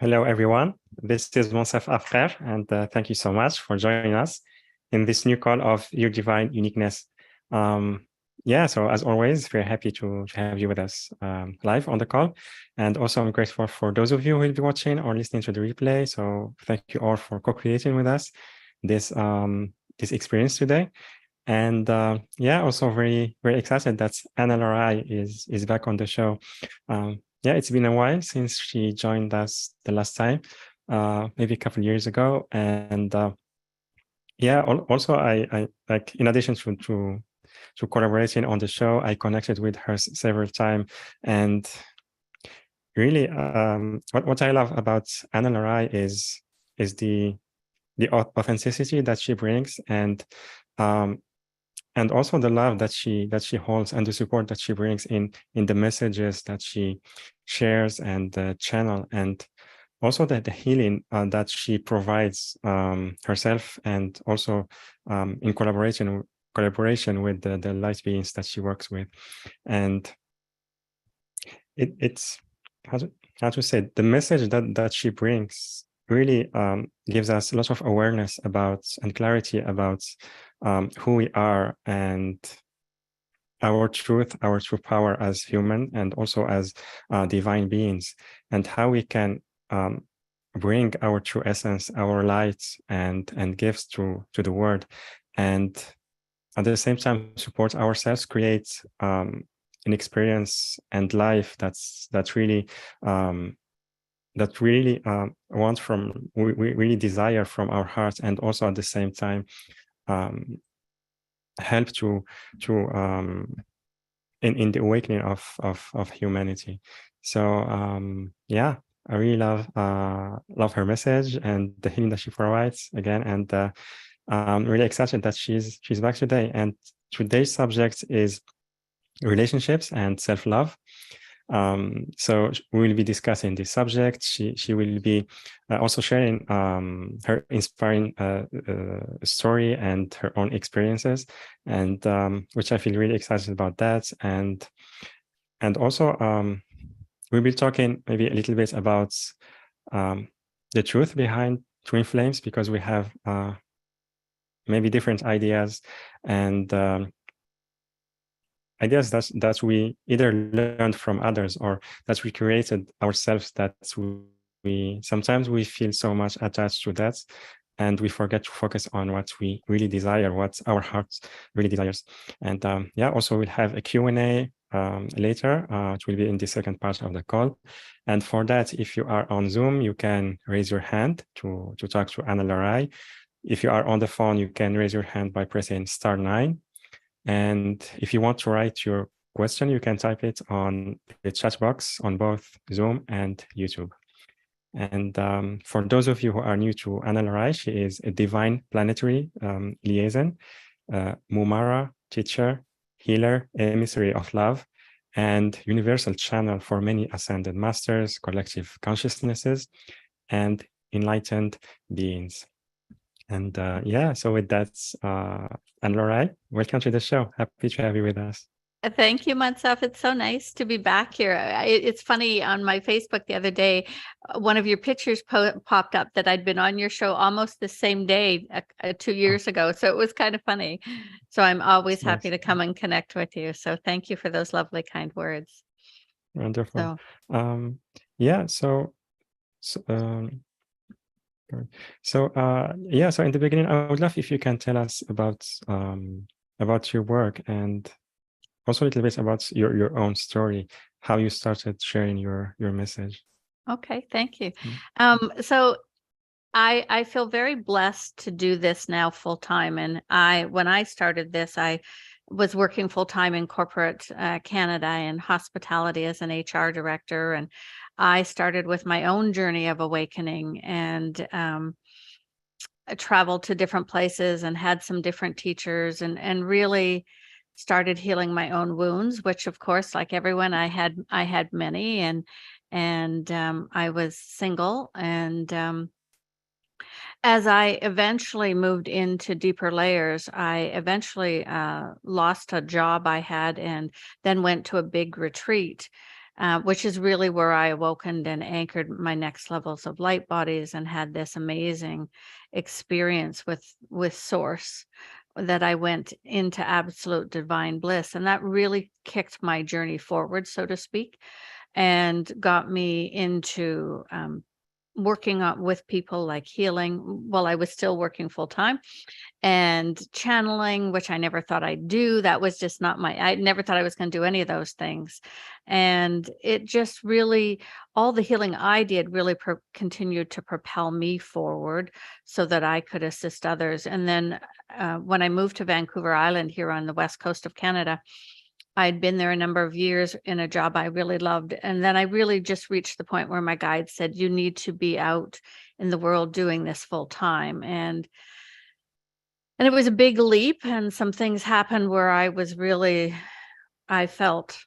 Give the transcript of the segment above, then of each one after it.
Hello, everyone. This is Monsef Afrer, and thank you so much for joining us in this new call of Your Divine Uniqueness. So as always, we're happy to have you with us live on the call. And also, I'm grateful for those of you who will be watching or listening to the replay. So thank you all for co-creating with us this experience today. And also very, very excited that Ana La Rai is back on the show. It's been a while since she joined us the last time, maybe a couple of years ago. And also I like, in addition to collaborating on the show, I connected with her several times. And really, what I love about Ana La Rai is the authenticity that she brings, and also the love that she holds, and the support that she brings in the messages that she shares and the channel, and also the healing that she provides herself, and also in collaboration with the light beings that she works with. And it's how to say, the message that she brings really gives us a lot of awareness about and clarity about who we are, and our true power as human, and also as divine beings, and how we can bring our true essence, our light and gifts to the world, and at the same time support ourselves, create an experience and life that really want from we really desire from our hearts, and also at the same time help to in the awakening of humanity. So I really love her message and the healing that she provides again, and I'm really excited that she's back today. And today's subject is relationships and self-love. So we will be discussing this subject. She will be also sharing her inspiring story and her own experiences, and which I feel really excited about that. And also we'll be talking maybe a little bit about the truth behind twin flames, because we have maybe different ideas and ideas that we either learned from others, or that we created ourselves, that we sometimes we feel so much attached to that, and we forget to focus on what we really desire, what our hearts really desires. And also we'll have a Q&A later. It will be in the second part of the call. And for that, if you are on Zoom, you can raise your hand to talk to Ana La Rai. If you are on the phone, you can raise your hand by pressing *9. And if you want to write your question, you can type it on the chat box on both Zoom and YouTube. And for those of you who are new to Ana La Rai, she is a divine planetary liaison, Mumara teacher, healer, emissary of love, and universal channel for many ascended masters, collective consciousnesses, and enlightened beings. And so with that, Ana La Rai, welcome to the show. Happy to have you with us. Thank you, Monsef. It's so nice to be back here. It's funny, on my Facebook the other day, one of your pictures popped up that I'd been on your show almost the same day 2 years ago. So it was kind of funny. So I'm always happy to come and connect with you. So thank you for those lovely, kind words. Wonderful. So in the beginning, I would love if you can tell us about your work, and also a little bit about your own story, how you started sharing your message. Okay, thank you. So I feel very blessed to do this now full time. And when I started this, I was working full time in corporate Canada and hospitality as an HR director. And I started with my own journey of awakening, and I traveled to different places and had some different teachers, and really started healing my own wounds, which of course, like everyone, I had many, and I was single, and as I eventually moved into deeper layers, I eventually lost a job I had, and then went to a big retreat which is really where I awokened and anchored my next levels of light bodies and had this amazing experience with Source, that I went into absolute divine bliss. And that really kicked my journey forward, so to speak, and got me into working with people, like healing while I was still working full time, and channeling, which I never thought I'd do. That was just not I never thought I was going to do any of those things. And it just really, all the healing I did really continued to propel me forward so that I could assist others. And then when I moved to Vancouver Island here on the west coast of Canada, I'd been there a number of years in a job I really loved. And then I really just reached the point where my guide said, you need to be out in the world doing this full time. And it was a big leap, and some things happened where I felt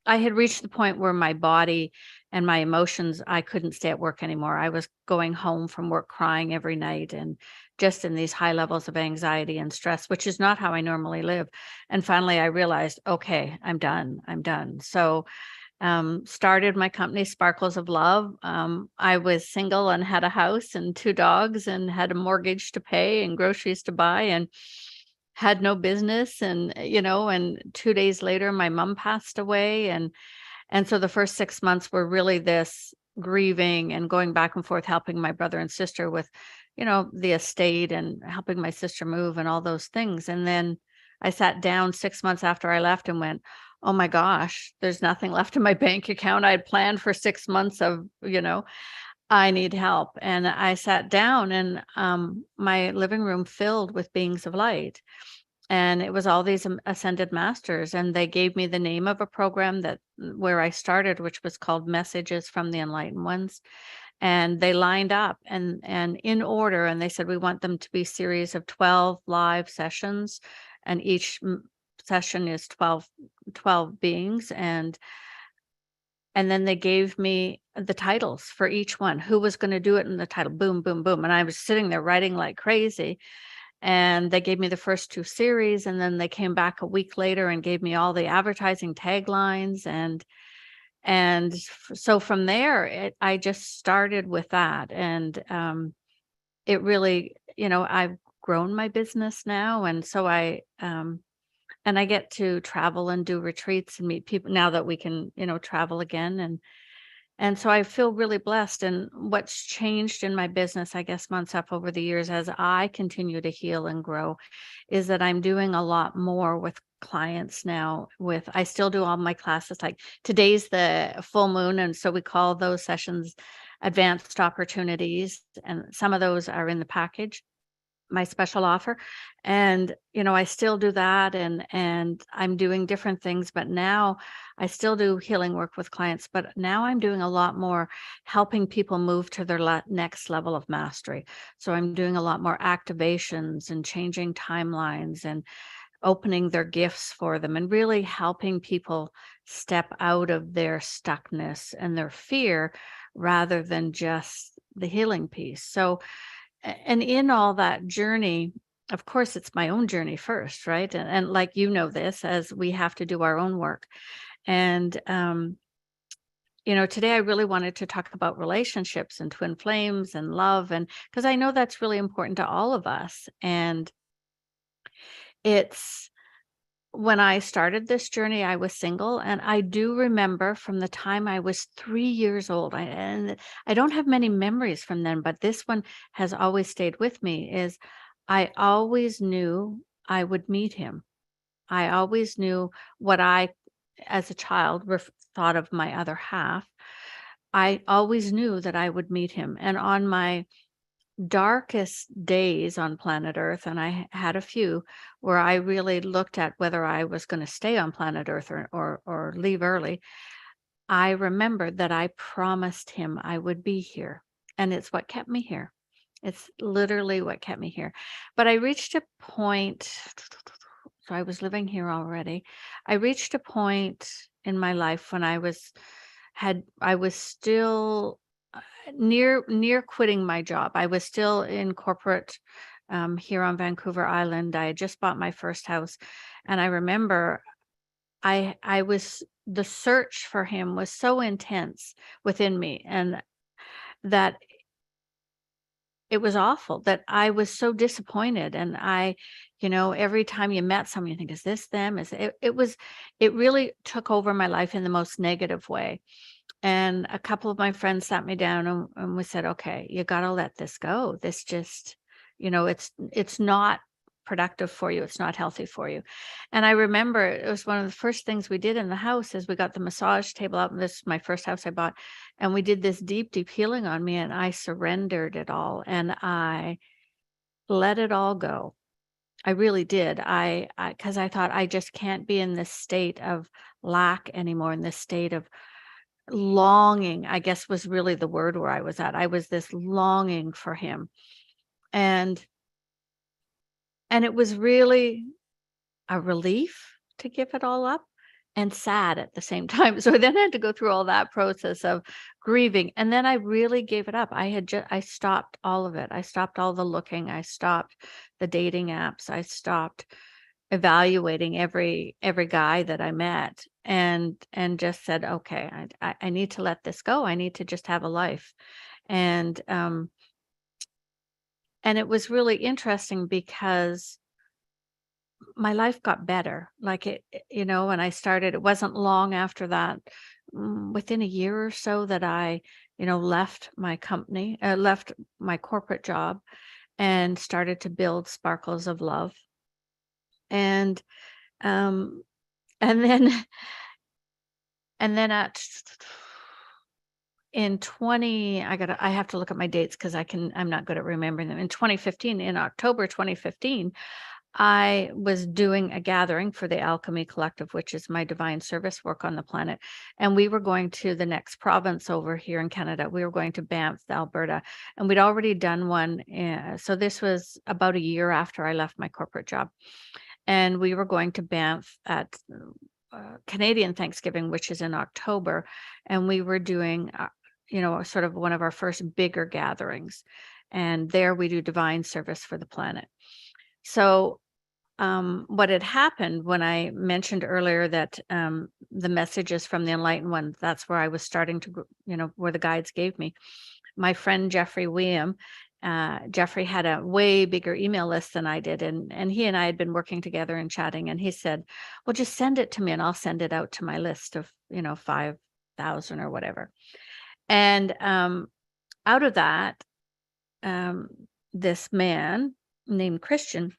I had reached the point where my body and my emotions, I couldn't stay at work anymore. I was going home from work crying every night and just in these high levels of anxiety and stress, which is not how I normally live. And finally I realized, okay, I'm done. I'm done. So started my company, Sparkles of Love. I was single and had a house and 2 dogs and had a mortgage to pay and groceries to buy and had no business. And, and 2 days later, my mom passed away. And so the first 6 months were really this grieving and going back and forth, helping my brother and sister with, the estate and helping my sister move and all those things. And then I sat down 6 months after I left and went, oh my gosh, there's nothing left in my bank account. I had planned for 6 months of, I need help. And I sat down, and my living room filled with beings of light. And it was all these ascended masters. And they gave me the name of a program where I started, which was called Messages from the Enlightened Ones. And they lined up and in order, and they said, we want them to be series of 12 live sessions, and each session is 12 beings. And then they gave me the titles for each one, who was going to do it in the title, boom, boom, boom. And I was sitting there writing like crazy. And they gave me the first 2 series, and then they came back a week later and gave me all the advertising taglines. And so from there, I just started with that. And it really, I've grown my business now. And so and I get to travel and do retreats and meet people now that we can, travel again. And so I feel really blessed. And what's changed in my business, I guess, Monsef, over the years as I continue to heal and grow, is that I'm doing a lot more with clients now. I still do all my classes. Like today's the full moon, and so we call those sessions advanced opportunities. And some of those are in the package, my special offer. And I still do that, and I'm doing different things, but now I still do healing work with clients, but now I'm doing a lot more helping people move to their next level of mastery. So I'm doing a lot more activations and changing timelines and opening their gifts for them, and really helping people step out of their stuckness and their fear rather than just the healing piece. So, and in all that journey, of course, it's my own journey first, right? And like, this, as we have to do our own work. And, today I really wanted to talk about relationships and twin flames and love. And because I know that's really important to all of us. And when I started this journey, I was single, and I do remember from the time I was 3 years old, and I don't have many memories from then, but this one has always stayed with me, is I always knew I would meet him. I always knew what I, as a child, thought of my other half. I always knew that I would meet him. And on my darkest days on planet Earth, and I had a few where I really looked at whether I was going to stay on planet Earth or leave early, I remembered that I promised him I would be here. And it's what kept me here. It's literally what kept me here. But I reached a point, so I was living here already. I reached a point in my life when I was still near quitting my job. I was still in corporate here on Vancouver Island. I had just bought my first house. And I remember the search for him was so intense within me, and that it was awful, that I was so disappointed. And every time you met someone, you think, is this them? It really took over my life in the most negative way. And a couple of my friends sat me down, and we said, okay, you got to let this go. This just, it's not productive for you. It's not healthy for you. And I remember it was one of the first things we did in the house is we got the massage table out. And this is my first house I bought. And we did this deep, deep healing on me, and I surrendered it all, and I let it all go. I really did. Because I thought I just can't be in this state of lack anymore, in this state of longing, I guess was really the word where I was at. I was this longing for him. And it was really a relief to give it all up, and sad at the same time. So then I had to go through all that process of grieving. And then I really gave it up. I stopped all of it. I stopped all the looking. I stopped the dating apps. I stopped evaluating every guy that I met, and just said, okay, I need to let this go. I need to just have a life. And it was really interesting because my life got better. Like when I started, it wasn't long after that, within a year or so, that I, left my company, left my corporate job, and started to build Sparkles of Love. And um and then I have to look at my dates because I'm not good at remembering them. In 2015, in October 2015, I was doing a gathering for the Alchemy Collective, which is my divine service work on the planet. And we were going to the next province over here in Canada. We were going to Banff, Alberta, and we'd already done one. So this was about a year after I left my corporate job. And we were going to Banff at Canadian Thanksgiving, which is in October. And we were doing, sort of one of our first bigger gatherings. And there we do divine service for the planet. So what had happened when I mentioned earlier that the messages from the Enlightened One, that's where I was starting to, where the guides gave me. My friend Jeffrey William, Jeffrey had a way bigger email list than I did. And he and I had been working together and chatting. And he said, well, just send it to me and I'll send it out to my list of, 5,000 or whatever. And out of that, this man named Christian,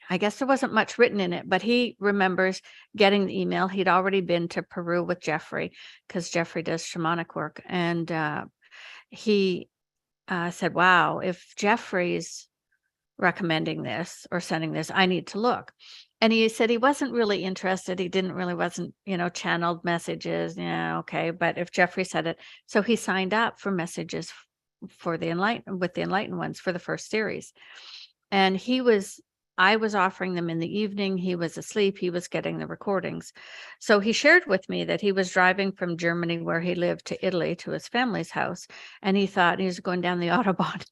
I guess there wasn't much written in it, but he remembers getting the email. He'd already been to Peru with Jeffrey because Jeffrey does shamanic work. And he said, wow, if Jeffrey's recommending this or sending this, I need to look. And he said he wasn't really interested. He wasn't, channeled messages. Yeah, okay. But if Jeffrey said it, so he signed up for messages for the Enlightened Ones for the first series. And I was offering them in the evening. He was asleep. He was getting the recordings. So he shared with me that he was driving from Germany, where he lived, to Italy to his family's house. And he thought he was going down the Autobahn.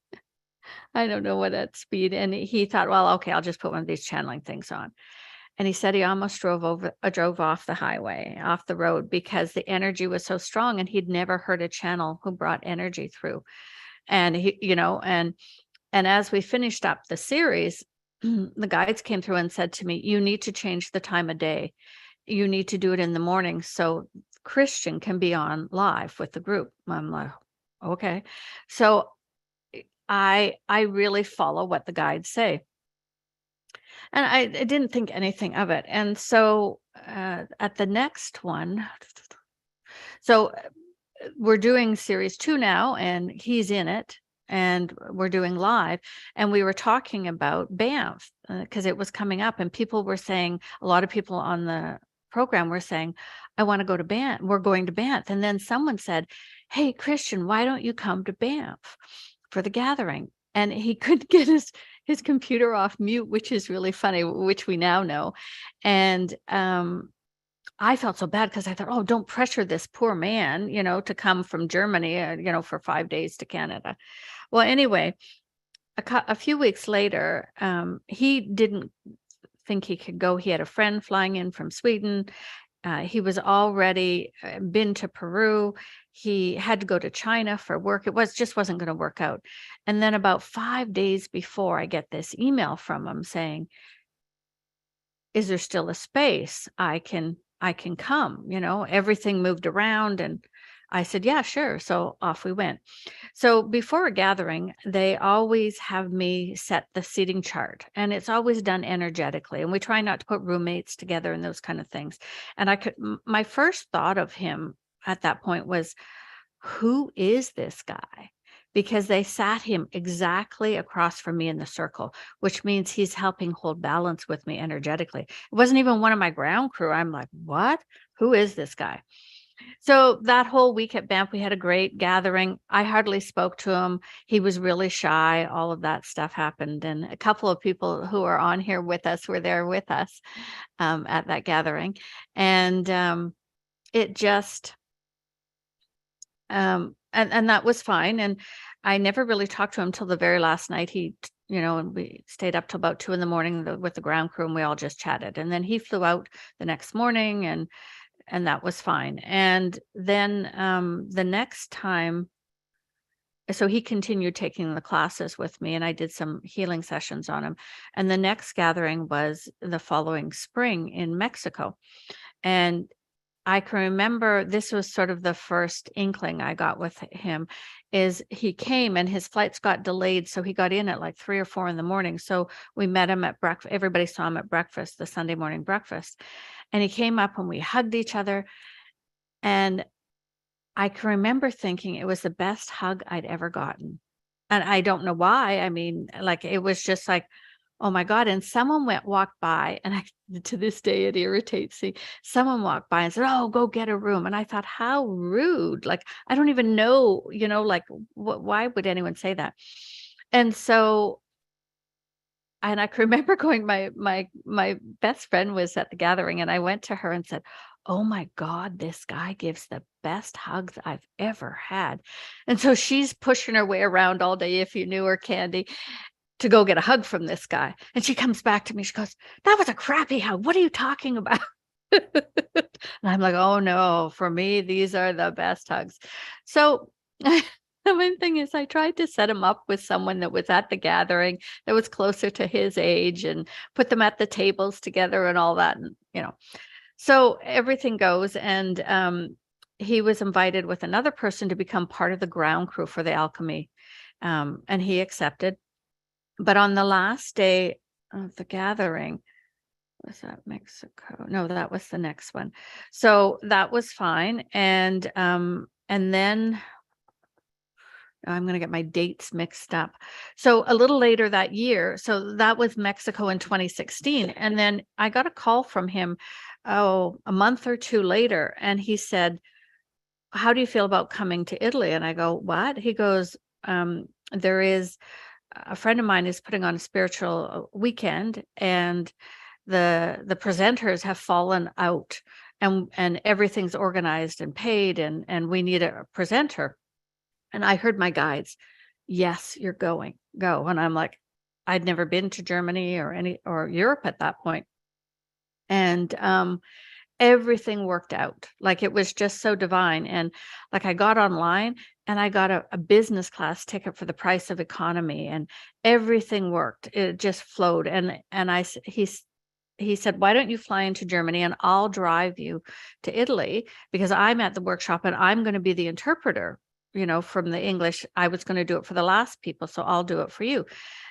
I don't know what at speed. And he thought, well, okay, I'll just put one of these channeling things on. And he said he almost drove off the highway, off the road, because the energy was so strong, and he'd never heard a channel who brought energy through. And he, and as we finished up the series, the guides came through and said to me, you need to change the time of day. You need to do it in the morning so Christian can be on live with the group. I'm like, okay. So I really follow what the guides say. And I didn't think anything of it. And so at the next one, so we're doing series 2 now, and he's in it. And we're doing live, and we were talking about Banff because it was coming up, and people were saying, a lot of people on the program were saying, I want to go to Banff. We're going to Banff. And then someone said, hey, Christian, why don't you come to Banff for the gathering? And he couldn't get his computer off mute, which is really funny, which we now know. And I felt so bad because I thought, oh, don't pressure this poor man, to come from Germany, for 5 days to Canada. Well, anyway, a few weeks later, he didn't think he could go. He had a friend flying in from Sweden. He was already been to Peru. He had to go to China for work. It just wasn't going to work out. And then about 5 days before, I get this email from him saying, "Is there still a space? I can come." Everything moved around, and I said, "Yeah, sure." So off we went. So before a gathering, they always have me set the seating chart, and it's always done energetically. And we try not to put roommates together and those kind of things. And my first thought of him at that point was, who is this guy? Because they sat him exactly across from me in the circle, which means he's helping hold balance with me energetically. It wasn't even one of my ground crew. I'm like, what? Who is this guy? So that whole week at Banff, we had a great gathering. I hardly spoke to him. He was really shy. All of that stuff happened. And a couple of people who are on here with us were there with us at that gathering. And it just, and that was fine. And I never really talked to him till the very last night. And we stayed up till about 2 a.m. with the ground crew, and we all just chatted. And then he flew out the next morning, and that was fine. And then the next time, so he continued taking the classes with me, and I did some healing sessions on him. And the next gathering was the following spring in Mexico. And I can remember this was sort of the first inkling I got with him, is he came and his flights got delayed. So he got in at like 3 or 4 in the morning. So we met him at breakfast. Everybody saw him at breakfast, the Sunday morning breakfast. And he came up and we hugged each other. And I can remember thinking it was the best hug I'd ever gotten. And I don't know why. I mean, like, it was just like, oh my God. And someone walked by, and to this day, it irritates me. Someone walked by and said, "Oh, go get a room." And I thought, how rude. Like, I don't even know, like, why would anyone say that? And so, and I can remember going, my best friend was at the gathering, and I went to her and said, "Oh my God, this guy gives the best hugs I've ever had." And so she's pushing her way around all day, if you knew her, Candy, to go get a hug from this guy. And she comes back to me. She goes, "That was a crappy hug. What are you talking about?" And I'm like, "Oh no, for me, these are the best hugs." So the main thing is, I tried to set him up with someone that was at the gathering that was closer to his age, and put them at the tables together and all that. And, so everything goes. And he was invited with another person to become part of the ground crew for the alchemy. And he accepted. But on the last day of the gathering, was that Mexico? No, that was the next one. So that was fine. And then I'm going to get my dates mixed up. So a little later that year, so that was Mexico in 2016. And then I got a call from him, a month or two later. And he said, "How do you feel about coming to Italy?" And I go, "What?" He goes, "There is a friend of mine is putting on a spiritual weekend, and the presenters have fallen out, and everything's organized and paid, and we need a presenter." And I heard my guides, "Yes, you're going, go." And I'm like, I'd never been to Germany or Europe at that point. And everything worked out. Like, it was just so divine. And like, I got online and I got a business class ticket for the price of economy, and everything worked. It just flowed. And he said, "Why don't you fly into Germany and I'll drive you to Italy, because I'm at the workshop and I'm going to be the interpreter, from the English. I was going to do it for the last people, so I'll do it for you."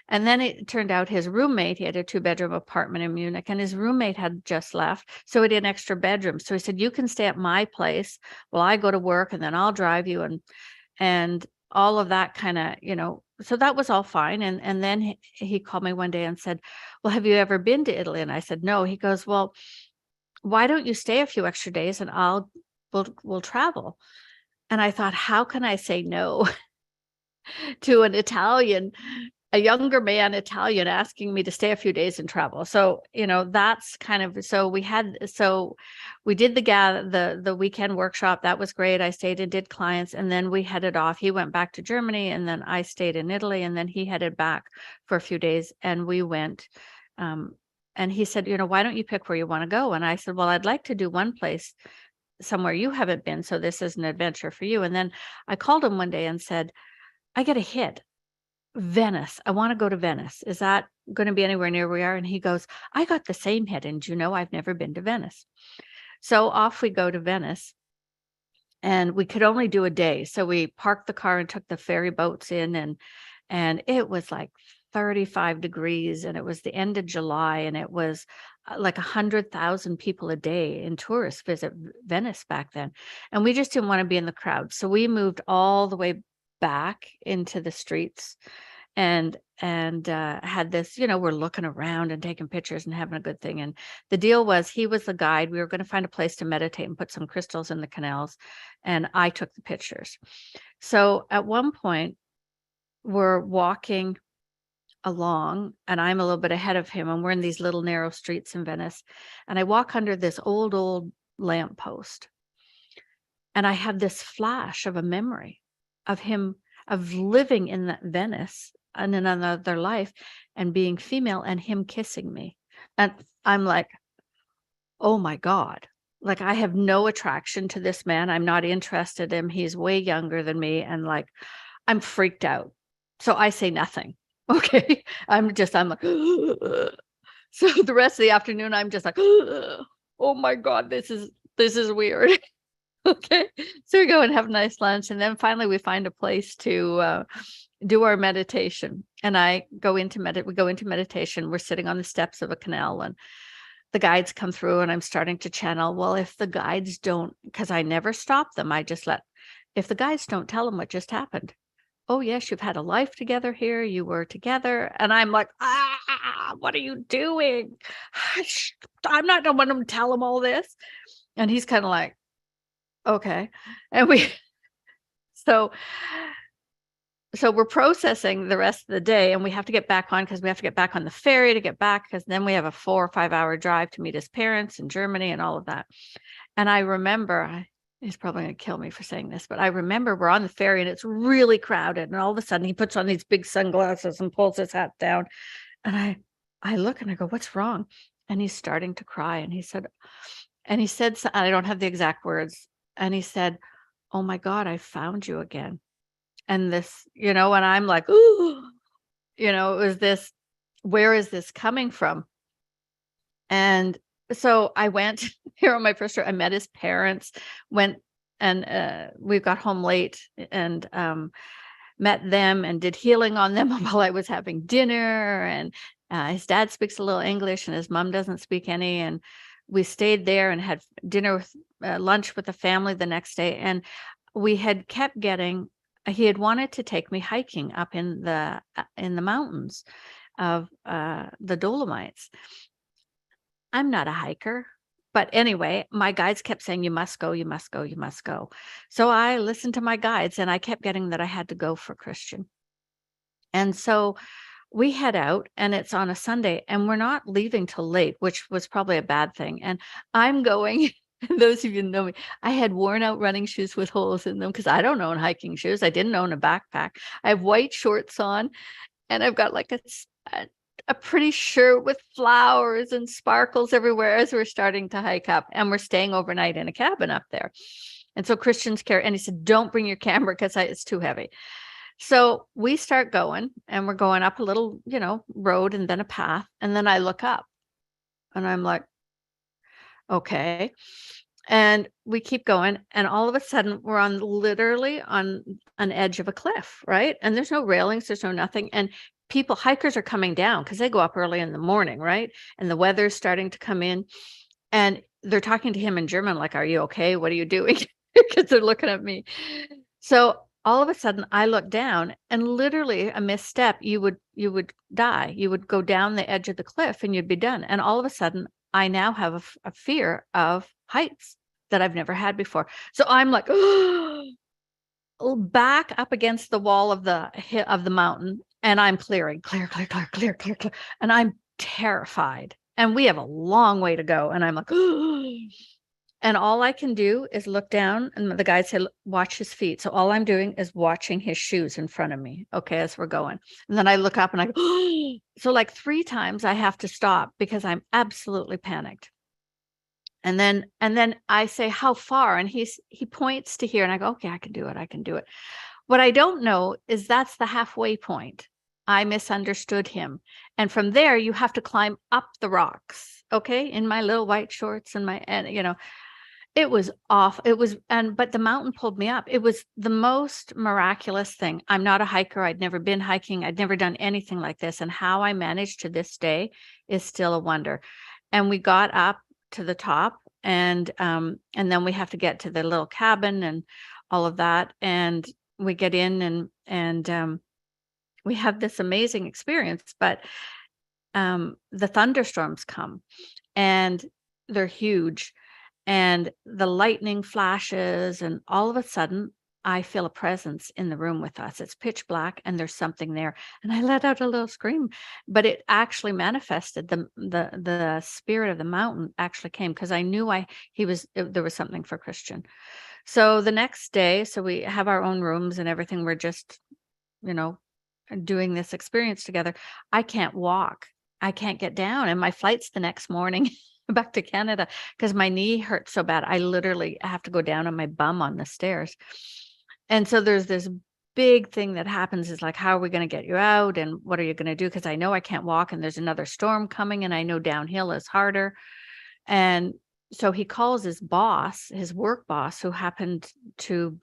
And then it turned out his roommate, he had a 2-bedroom apartment in Munich, and his roommate had just left. So he had an extra bedroom. So he said, "You can stay at my place while I go to work, and then I'll drive you." And all of that kind of, so that was all fine. And then he called me one day and said, "Well, have you ever been to Italy?" And I said, "No." He goes, "Well, why don't you stay a few extra days, and we'll travel?" And I thought, how can I say no to an Italian, a younger man Italian, asking me to stay a few days and travel? So, that's kind of, so we did the weekend workshop. That was great. I stayed and did clients, and then we headed off. He went back to Germany, and then I stayed in Italy, and then he headed back for a few days, and we went, and he said, why don't you pick where you want to go? And I said, well, I'd like to do one place somewhere you haven't been. So this is an adventure for you. And then I called him one day and said, I get a hit. Venice. I want to go to Venice. Is that going to be anywhere near where we are? And he goes, I got the same hit. And I've never been to Venice. So off we go to Venice. And we could only do a day. So we parked the car and took the ferry boats in, and it was like 35 degrees, and it was the end of July, and it was like 100,000 people a day in tourists visit Venice back then. And we just didn't want to be in the crowd. So we moved all the way back into the streets and had this, we're looking around and taking pictures and having a good thing. And the deal was, he was the guide. We were going to find a place to meditate and put some crystals in the canals. And I took the pictures. So at one point, we're walking along and I'm a little bit ahead of him, and we're in these little narrow streets in Venice. And I walk under this old lamppost. And I have this flash of a memory of him, of living in that Venice and in another life and being female, and him kissing me. And I'm like, oh my God, like I have no attraction to this man. I'm not interested in him. He's way younger than me. And like, I'm freaked out. So I say nothing. Okay. I'm like, so the rest of the afternoon, I'm just like, oh my God, this is weird. Okay. So we go and have a nice lunch. And then finally we find a place to do our meditation. And we go into meditation. We're sitting on the steps of a canal, and the guides come through, and I'm starting to channel. Well, if the guides don't, because I never stop them, if the guides don't tell them what just happened. Oh, yes, you've had a life together here. You were together. And I'm like, what are you doing? I'm not going to want them to tell him all this. And he's kind of like, okay. And so we're processing the rest of the day, and we have to get back on, because we have to get back on the ferry to get back, because then we have a 4 or 5 hour drive to meet his parents in Germany and all of that. And I remember, he's probably going to kill me for saying this, but I remember we're on the ferry and it's really crowded. And all of a sudden he puts on these big sunglasses and pulls his hat down. And I look and I go, what's wrong? And he's starting to cry. And he said, I don't have the exact words. And he said, oh my God, I found you again. And this, and I'm like, ooh, it was this, where is this coming from? And so I went here on my first trip. I met his parents, went and we got home late and met them and did healing on them while I was having dinner. And his dad speaks a little English and his mom doesn't speak any. And we stayed there and had dinner with lunch with the family the next day. And we had kept getting, he had wanted to take me hiking up in the mountains of the Dolomites. I'm not a hiker, but anyway, my guides kept saying, you must go, you must go, you must go. So I listened to my guides, and I kept getting that I had to go for Christian. And so we head out, and it's on a Sunday, and we're not leaving till late, which was probably a bad thing. And I'm going, those of you who know me, I had worn out running shoes with holes in them, because I don't own hiking shoes. I didn't own a backpack. I have white shorts on, and I've got like a pretty shirt with flowers and sparkles everywhere as we're starting to hike up, and we're staying overnight in a cabin up there. And so Christian's care, and he said, don't bring your camera because it's too heavy. So we start going, and we're going up a little, road and then a path. And then I look up and I'm like, okay. And we keep going. And all of a sudden we're literally on an edge of a cliff, right? And there's no railings, there's no nothing. And hikers are coming down because they go up early in the morning, right? And the weather's starting to come in, and they're talking to him in German, like, are you okay? What are you doing? Because they're looking at me. So all of a sudden I look down, and literally a misstep, you would die. You would go down the edge of the cliff and you'd be done. And all of a sudden I now have a fear of heights that I've never had before. So I'm like, back up against the wall of the mountain. And I'm clearing, clear. And I'm terrified. And we have a long way to go. And I'm like, And all I can do is look down, and the guide said, watch his feet. So all I'm doing is watching his shoes in front of me. Okay, as we're going. And then I look up and I go, so like 3 times I have to stop because I'm absolutely panicked. And then I say, how far? And he points to here, and I go, okay, I can do it. I can do it. What I don't know is that's the halfway point. I misunderstood him. And from there, you have to climb up the rocks. Okay, in my little white shorts and you know, it was off. It was, but the mountain pulled me up. It was the most miraculous thing. I'm not a hiker. I'd never been hiking. I'd never done anything like this. And how I managed to this day is still a wonder. And we got up to the top, and then we have to get to the little cabin and all of that. And we get in, and we have this amazing experience. But the thunderstorms come, and they're huge. And the lightning flashes, and all of a sudden, I feel a presence in the room with us. It's pitch black, and there's something there. And I let out a little scream, but it actually manifested. The spirit of the mountain actually came, because I knew there was something for Christian. So the next day, so we have our own rooms and everything. We're just, you know, doing this experience together. I can't walk. I can't get down, and my flight's the next morning. Back to Canada, because my knee hurt so bad. I literally have to go down on my bum on the stairs. And so there's this big thing that happens, is like, how are we going to get you out? And what are you going to do? Because I know I can't walk, and there's another storm coming, and I know downhill is harder. And so he calls his boss, his work boss, who happened to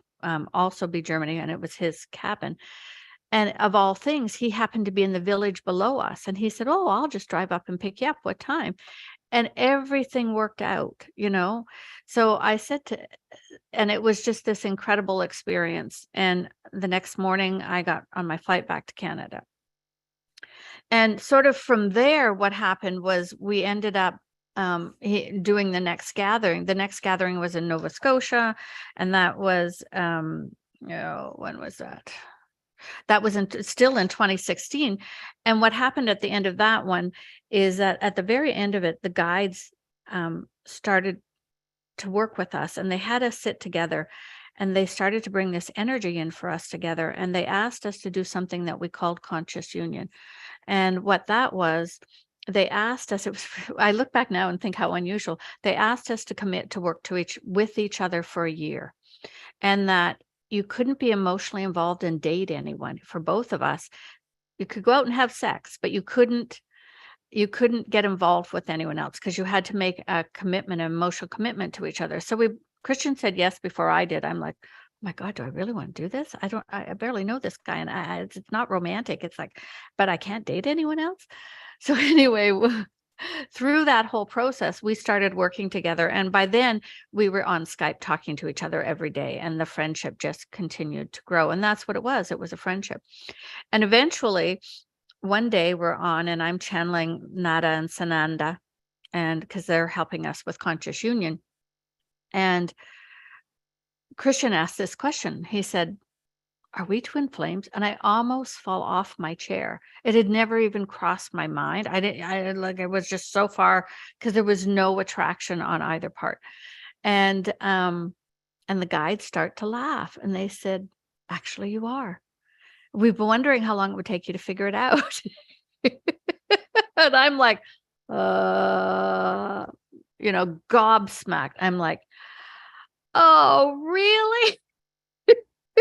also be Germany, and it was his cabin. And of all things, he happened to be in the village below us. And he said, oh, I'll just drive up and pick you up. What time? And everything worked out, you know? So I said and it was just this incredible experience. And the next morning I got on my flight back to Canada. And sort of from there, what happened was we ended up doing the next gathering. The next gathering was in Nova Scotia. And that was, when was that? That was still in 2016. And what happened at the end of that one is that at the very end of it, the guides started to work with us, and they had us sit together, and they started to bring this energy in for us together. And they asked us to do something that we called conscious union. And what that was, they asked us, I look back now and think how unusual. They asked us to commit to work with each other for a year, and that you couldn't be emotionally involved and date anyone. For both of us, you could go out and have sex, but you couldn't get involved with anyone else, because you had to make a commitment, an emotional commitment to each other. So Christian said yes before I did. I'm like, oh my God, do I really want to do this? I barely know this guy, and it's not romantic. It's like, but I can't date anyone else. So anyway, through that whole process, we started working together. And by then we were on Skype talking to each other every day, and the friendship just continued to grow. And that's what it was. It was a friendship. And eventually one day we're on, and I'm channeling Nada and Sananda, and because they're helping us with conscious union. And Christian asked this question. He said, are we twin flames? And I almost fall off my chair. It had never even crossed my mind. I was just so far, because there was no attraction on either part. And the guides start to laugh, and they said, actually, you are. We've been wondering how long it would take you to figure it out. And I'm like, gobsmacked. I'm like, oh, really?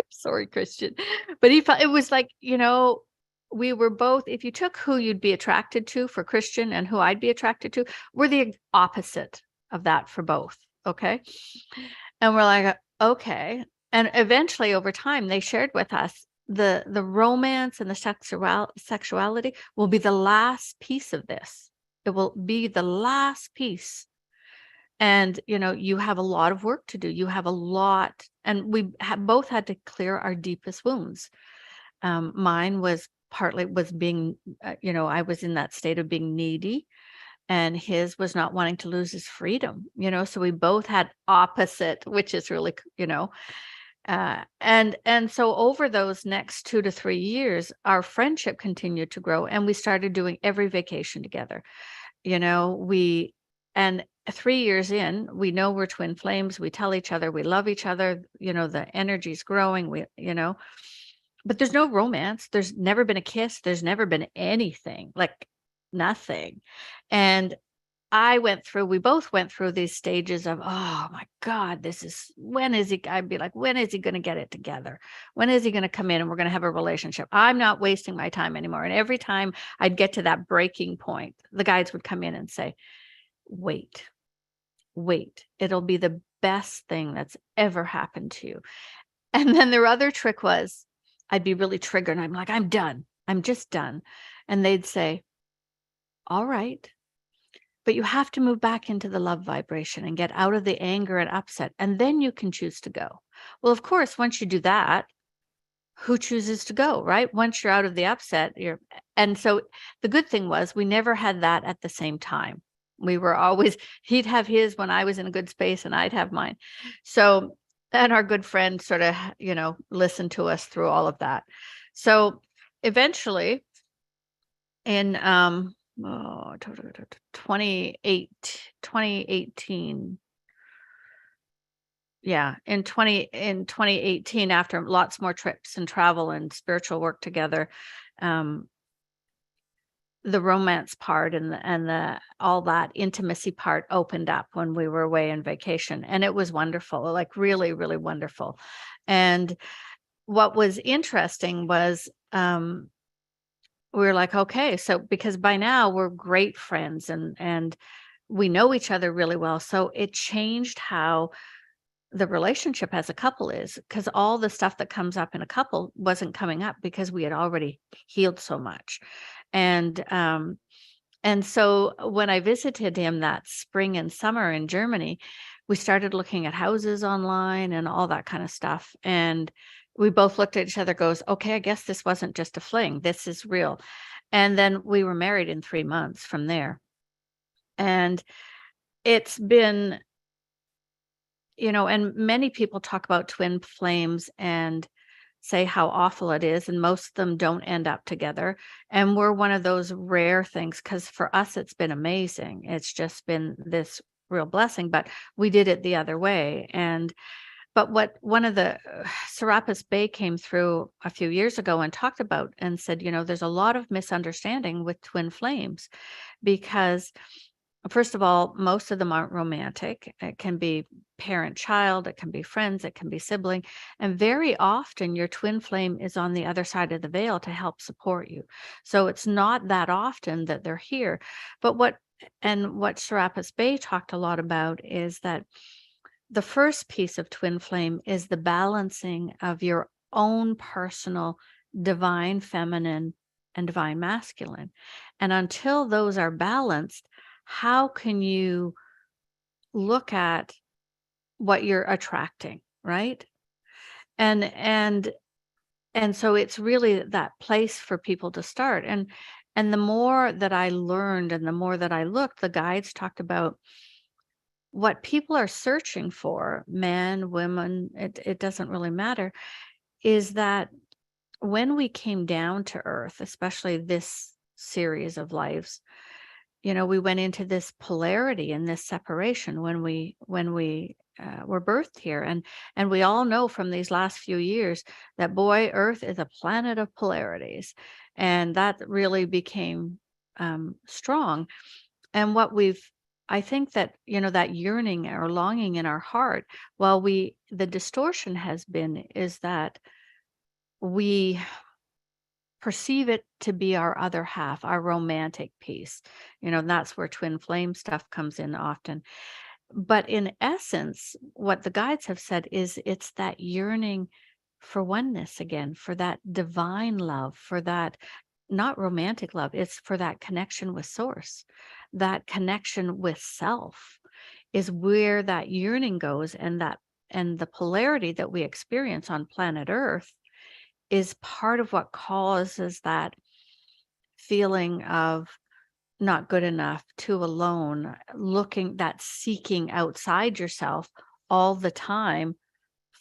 Sorry, Christian. But it was like, we were both, if you took who you'd be attracted to for Christian and who I'd be attracted to, we're the opposite of that for both. Okay. And we're like, okay. And eventually over time, they shared with us the romance and the sexuality will be the last piece of this. It will be the last piece. And, you have a lot of work to do. You have a lot. And we both had to clear our deepest wounds. Mine was being, I was in that state of being needy, and his was not wanting to lose his freedom, so we both had opposite, which is really, and so over those next 2 to 3 years, our friendship continued to grow, and we started doing every vacation together. We And 3 years in, we know we're twin flames. We tell each other we love each other. The energy's growing. But there's no romance. There's never been a kiss. There's never been anything, like nothing. And we both went through these stages of, oh my God, I'd be like, when is he going to get it together? When is he going to come in and we're going to have a relationship? I'm not wasting my time anymore. And every time I'd get to that breaking point, the guides would come in and say, wait, it'll be the best thing that's ever happened to you. And then their other trick was, I'd be really triggered. And I'm like, I'm done. I'm just done. And they'd say, all right, but you have to move back into the love vibration and get out of the anger and upset. And then you can choose to go. Well, of course, once you do that, who chooses to go, right? Once you're out of the upset, and so the good thing was we never had that at the same time. We were always, he'd have his when I was in a good space and I'd have mine. So, and our good friend sort of, listened to us through all of that. So eventually in 2018, yeah, in 2018, after lots more trips and travel and spiritual work together, the romance part and the all that intimacy part opened up when we were away on vacation, and it was wonderful, like really, really wonderful. And what was interesting was we were like, okay, so because by now we're great friends and we know each other really well, so it changed how the relationship as a couple is, because all the stuff that comes up in a couple wasn't coming up because we had already healed so much. And so when I visited him that spring and summer in Germany, we started looking at houses online and all that kind of stuff. And we both looked at each other, goes, okay, I guess this wasn't just a fling. This is real. And then we were married in 3 months from there. And it's been, and many people talk about twin flames and say how awful it is, and most of them don't end up together. And we're one of those rare things, because for us, it's been amazing. It's just been this real blessing, but we did it the other way. But what one of the Serapis Bey came through a few years ago and talked about and said, there's a lot of misunderstanding with twin flames, because first of all, most of them aren't romantic. It can be parent-child, it can be friends, it can be sibling. And very often your twin flame is on the other side of the veil to help support you. So it's not that often that they're here. But what Serapis Bey talked a lot about is that the first piece of twin flame is the balancing of your own personal divine feminine and divine masculine. And until those are balanced, how can you look at what you're attracting, right? And so it's really that place for people to start. And the more that I learned and the more that I looked, the guides talked about what people are searching for, men, women, it doesn't really matter, is that when we came down to earth, especially this series of lives, we went into this polarity and this separation when we were birthed here, and we all know from these last few years that boy, Earth is a planet of polarities, and that really became strong. And I think that that yearning or longing in our heart, the distortion has been is that we perceive it to be our other half, our romantic piece. And that's where twin flame stuff comes in often. But in essence, what the guides have said is it's that yearning for oneness again, for that divine love, for that not romantic love, it's for that connection with source, that connection with self is where that yearning goes. And the polarity that we experience on planet Earth is part of what causes that feeling of not good enough, too alone, seeking outside yourself all the time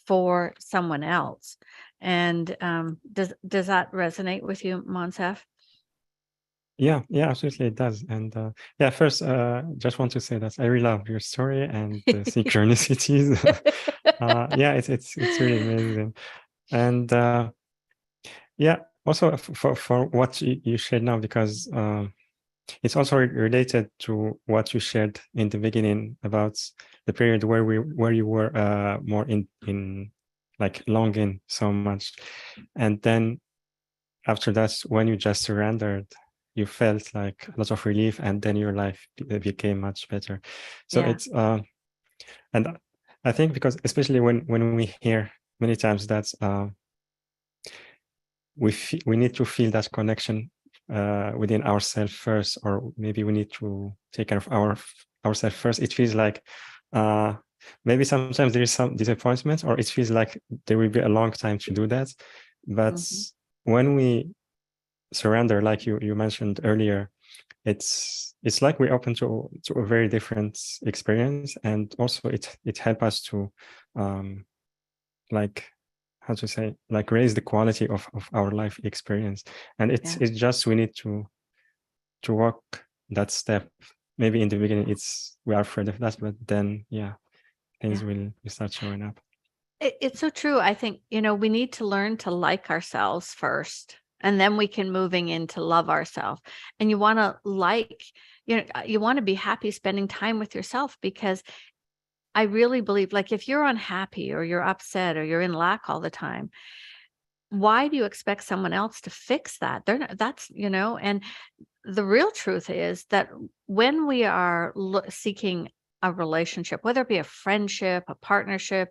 for someone else. And does that resonate with you, Monsef? Yeah, absolutely, it does. And yeah, first, just want to say that I really love your story and the synchronicities. Yeah, it's really amazing. And yeah, also for what you shared now, because it's also related to what you shared in the beginning about the period where you were more in like longing so much, and then after that, when you just surrendered, you felt like a lot of relief, and then your life became much better. So Yeah. it's and I think because especially when we hear many times that we need to feel that connection within ourselves first, or maybe we need to take care of ourselves first. It feels like maybe sometimes there is some disappointment, or it feels like there will be a long time to do that. But when we surrender, like you mentioned earlier, it's like we're open to a very different experience, and also it helps us to like, how to say, like raise the quality of our life experience. And it's just we need to walk that step. Maybe in the beginning we are afraid of that, but then things will start showing up. It's so true. I think, we need to learn to like ourselves first, and then we can moving into love ourselves. And you want to you want to be happy spending time with yourself, because I really believe, like, if you're unhappy or you're upset or you're in lack all the time, why do you expect someone else to fix that? They're not, and the real truth is that when we are seeking a relationship, whether it be a friendship, a partnership,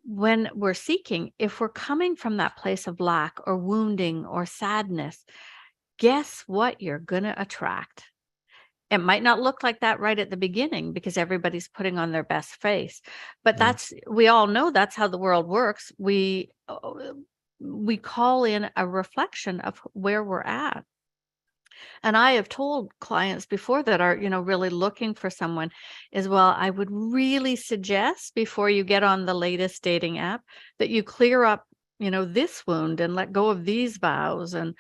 when we're seeking, if we're coming from that place of lack or wounding or sadness, guess what you're going to attract? It might not look like that right at the beginning because everybody's putting on their best face, but we all know that's how the world works. We call in a reflection of where we're at. And I have told clients before that are, really looking for someone as well, I would really suggest, before you get on the latest dating app, that you clear up, this wound and let go of these vows and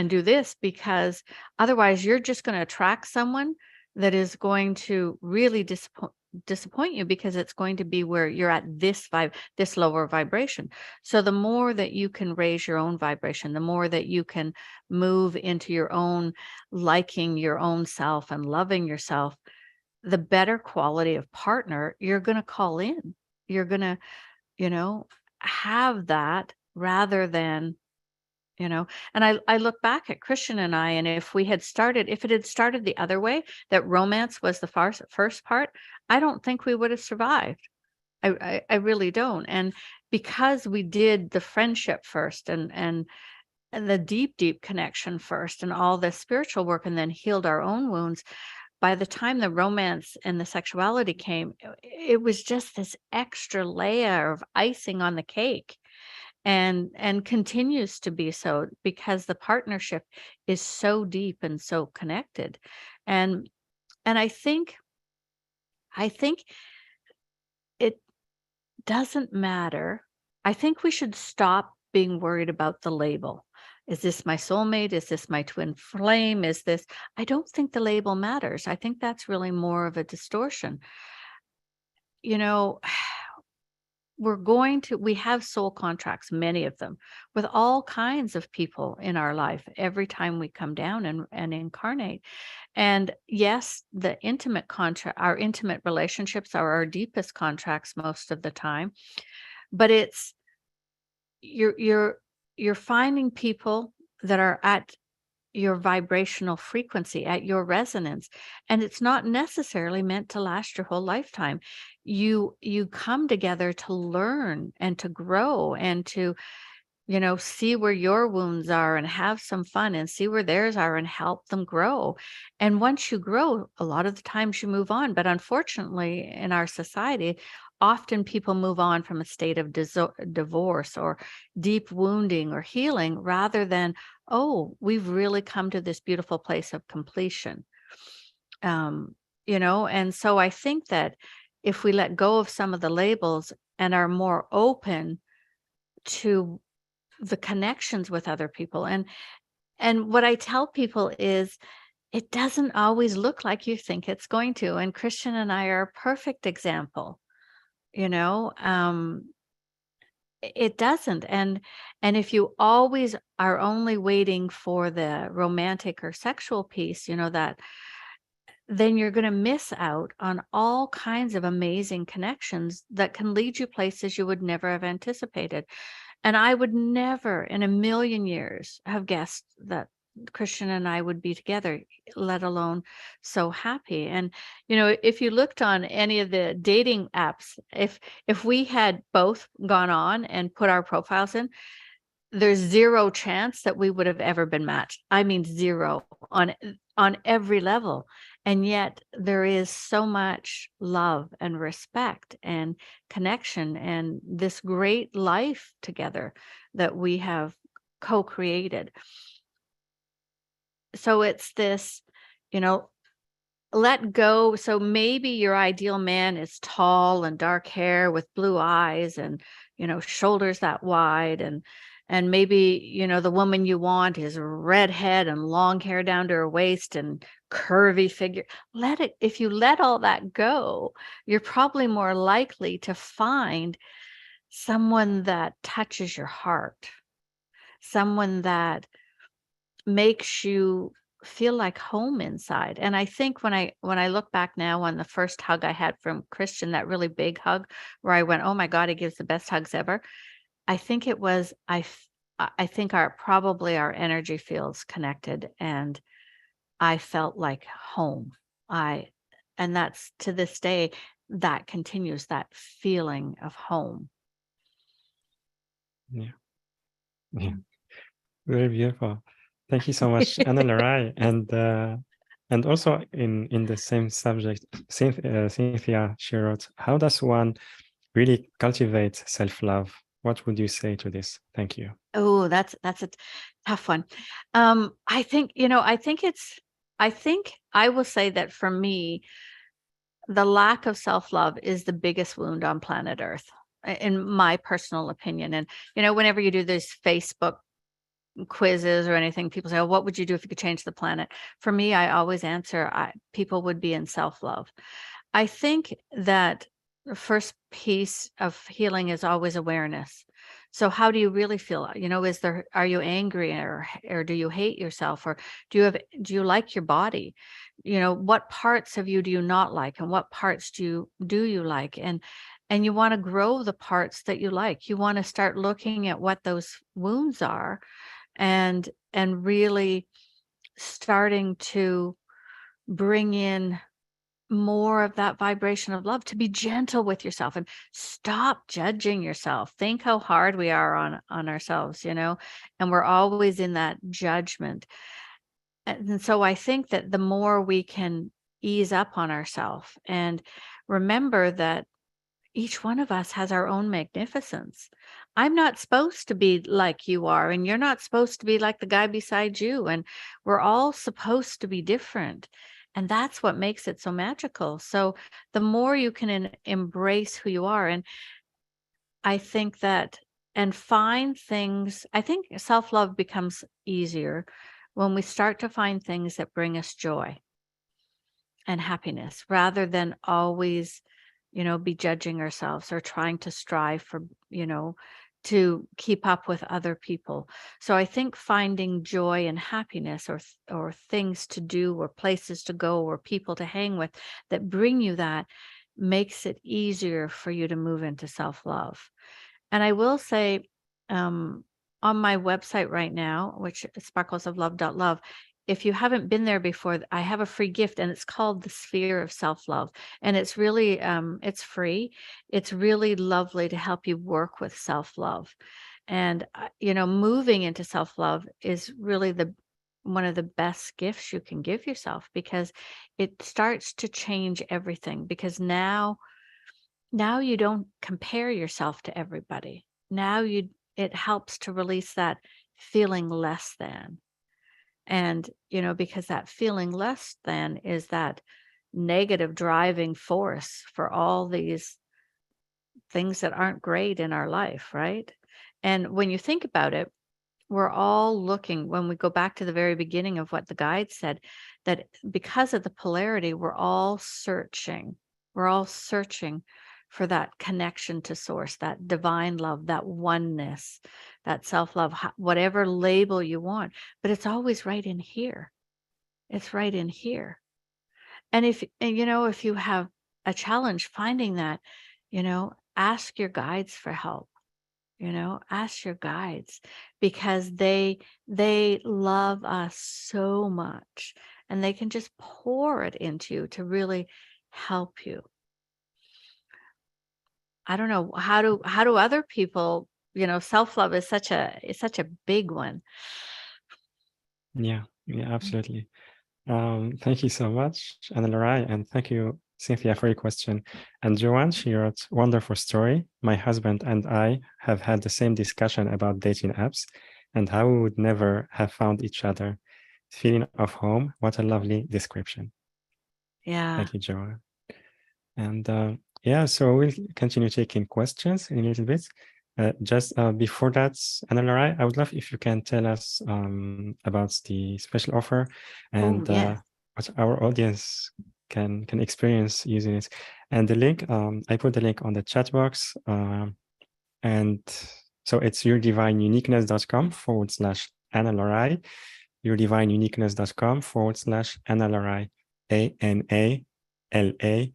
do this, because otherwise you're just going to attract someone that is going to really disappoint you, because it's going to be where you're at this lower vibration. So the more that you can raise your own vibration, the more that you can move into your own liking your own self and loving yourself, the better quality of partner you're going to call in. You're going to, have that, rather than, and I look back at Christian and I, and if it had started the other way, that romance was the first part, I don't think we would have survived. I really don't. And because we did the friendship first, and the deep connection first, and all the spiritual work, and then healed our own wounds, by the time the romance and the sexuality came, it was just this extra layer of icing on the cake, and continues to be so, because the partnership is so deep and so connected. And I think it doesn't matter. I think we should stop being worried about the label. Is this my soulmate? Is this my twin flame? I don't think the label matters. I think that's really more of a distortion. We have soul contracts, many of them, with all kinds of people in our life every time we come down and incarnate. And yes, our intimate relationships are our deepest contracts most of the time, but you're finding people that are at your vibrational frequency, at your resonance, and it's not necessarily meant to last your whole lifetime. You come together to learn and to grow, and to see where your wounds are and have some fun, and see where theirs are and help them grow. And once you grow, a lot of the times you move on. But unfortunately, in our society, often people move on from a state of divorce or deep wounding or healing, rather than, oh, we've really come to this beautiful place of completion. And so I think that if we let go of some of the labels and are more open to the connections with other people, And what I tell people is it doesn't always look like you think it's going to. And Christian and I are a perfect example, you know. It doesn't. And if you always are only waiting for the romantic or sexual piece, you know, that then you're going to miss out on all kinds of amazing connections that can lead you places you would never have anticipated. And I would never in a million years have guessed that Christian and I would be together, let alone so happy. And you know, if you looked on any of the dating apps, if we had both gone on and put our profiles in, there's zero chance that we would have ever been matched. I mean, zero on every level. And yet there is so much love and respect and connection and this great life together that we have co-created. So it's this, you know, let go. So maybe your ideal man is tall and dark hair with blue eyes and, you know, shoulders that wide, and maybe, you know, the woman you want is red head and long hair down to her waist and curvy figure. Let it, if you let all that go, you're probably more likely to find someone that touches your heart, someone that makes you feel like home inside. And I think when I look back now on the first hug I had from Christian, that really big hug where I went, oh my God, he gives the best hugs ever. I think it was, I think probably our energy fields connected, and I felt like home. And that's to this day, that continues, that feeling of home. Yeah. Yeah. Very beautiful. Thank you so much, Ana La Rai. And also in the same subject, Cynthia, she wrote, how does one really cultivate self-love? What would you say to this? Thank you. Oh, that's a tough one. I think, you know, I think I will say that for me, the lack of self-love is the biggest wound on planet Earth, in my personal opinion. And, you know, whenever you do these Facebook quizzes or anything, people say, oh, what would you do if you could change the planet? For me, I always answer, people would be in self-love. I think that the first piece of healing is always awareness. So how do you really feel? You know, are you angry, or do you hate yourself, or do you like your body? You know, what parts of you do you not like, and what parts do you like? And you want to grow the parts that you like. You want to start looking at what those wounds are, and really starting to bring in more of that vibration of love, to be gentle with yourself and stop judging yourself. Think how hard we are on ourselves, you know, and we're always in that judgment. And so I think that the more we can ease up on ourselves and remember that each one of us has our own magnificence. I'm not supposed to be like you are, and you're not supposed to be like the guy beside you. And we're all supposed to be different. And that's what makes it so magical. So the more you can embrace who you are, and I think that, and find things, I think self-love becomes easier when we start to find things that bring us joy and happiness, rather than always, you know, be judging ourselves or trying to strive for, you know, to keep up with other people. So I think finding joy and happiness, or things to do, or places to go, or people to hang with that bring you that, makes it easier for you to move into self-love. And I will say, on my website right now, which is sparklesoflove.love, if you haven't been there before, I have a free gift, and it's called the Sphere of Self-Love. And it's really, it's free. It's really lovely to help you work with self-love. And, you know, moving into self-love is really one of the best gifts you can give yourself, because it starts to change everything. Because now you don't compare yourself to everybody. Now it helps to release that feeling less than. And, you know, because that feeling less than is that negative driving force for all these things that aren't great in our life, right? And when you think about it, we're all looking, when we go back to the very beginning of what the guide said, that because of the polarity, we're all searching for that connection to source, that divine love, that oneness, that self-love, whatever label you want, but it's always right in here. It's right in here. And if you have a challenge finding that, ask your guides for help. Ask your guides, because they love us so much, and they can just pour it into you to really help you. I don't know, how do other people, self-love is such a big one. Yeah, absolutely. Thank you so much, Ana La Rai, and thank you, Cynthia, for your question. And Joanne, she wrote, wonderful story. My husband and I have had the same discussion about dating apps and how we would never have found each other. Feeling of home. What a lovely description. Yeah. Thank you, Joanne. And yeah, so we'll continue taking questions in a little bit. Just before that, Ana La Rai, I would love if you can tell us about the special offer and Yes. what our audience can experience using it. And the link, I put the link on the chat box. And so it's yourdivineuniqueness.com/Ana La Rai, yourdivineuniqueness.com/Ana La Rai, ANALARAI.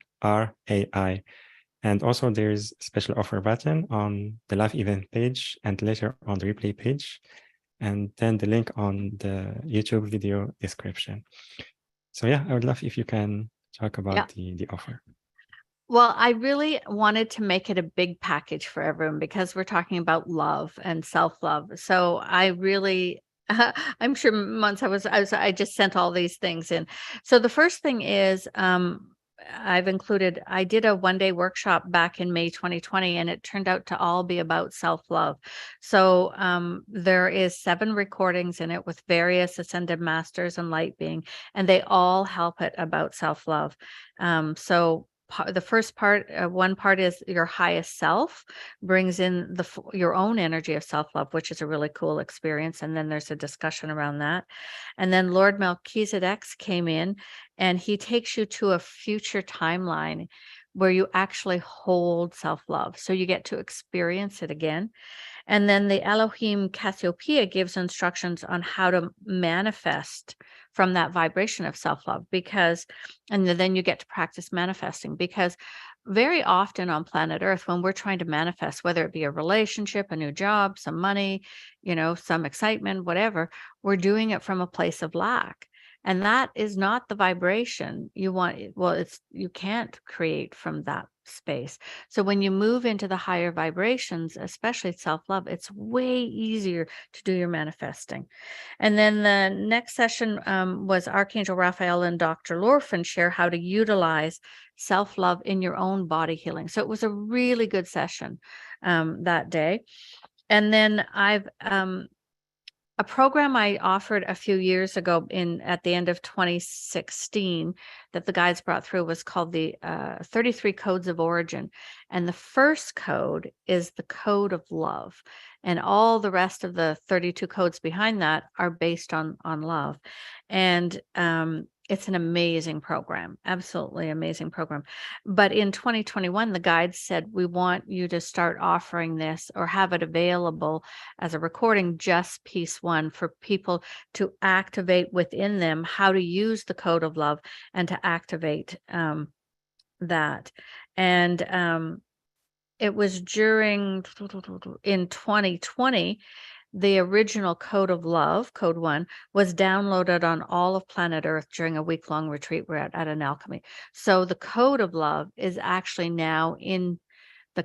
And also there's a special offer button on the live event page and later on the replay page, and then the link on the YouTube video description. So yeah, I would love if you can talk about the offer. Well, I really wanted to make it a big package for everyone, because we're talking about love and self-love. So I really, I'm sure once I just sent all these things in. So the first thing is, I did a 1-day workshop back in May 2020, and it turned out to all be about self-love. So there is 7 recordings in it with various ascended masters and light being, and they all help it about self-love. So the first part, one part is your highest self, brings in your own energy of self-love, which is a really cool experience. And then there's a discussion around that. And then Lord Melchizedek came in, and he takes you to a future timeline where you actually hold self-love. So you get to experience it again. And then the Elohim Cassiopeia gives instructions on how to manifest from that vibration of self-love, and then you get to practice manifesting, because very often on planet Earth, when we're trying to manifest, whether it be a relationship, a new job, some money, some excitement, whatever, we're doing it from a place of lack. And that is not the vibration you want. Well, you can't create from that space. So when you move into the higher vibrations, especially self-love, it's way easier to do your manifesting. And then the next session was Archangel Raphael and Dr. Lorfin share how to utilize self-love in your own body healing. So it was a really good session that day. And then I've a program I offered a few years ago at the end of 2016 that the guides brought through was called the 33 Codes of Origin. And the first code is the code of love. And all the rest of the 32 codes behind that are based on love. And it's an amazing program, absolutely amazing program. But in 2021, the guides said, we want you to start offering this or have it available as a recording, just piece 1, for people to activate within them how to use the code of love and to activate that. And it was in 2020, the original code of love, code 1, was downloaded on all of planet Earth during a week-long retreat we're at an alchemy. So the code of love is actually now in the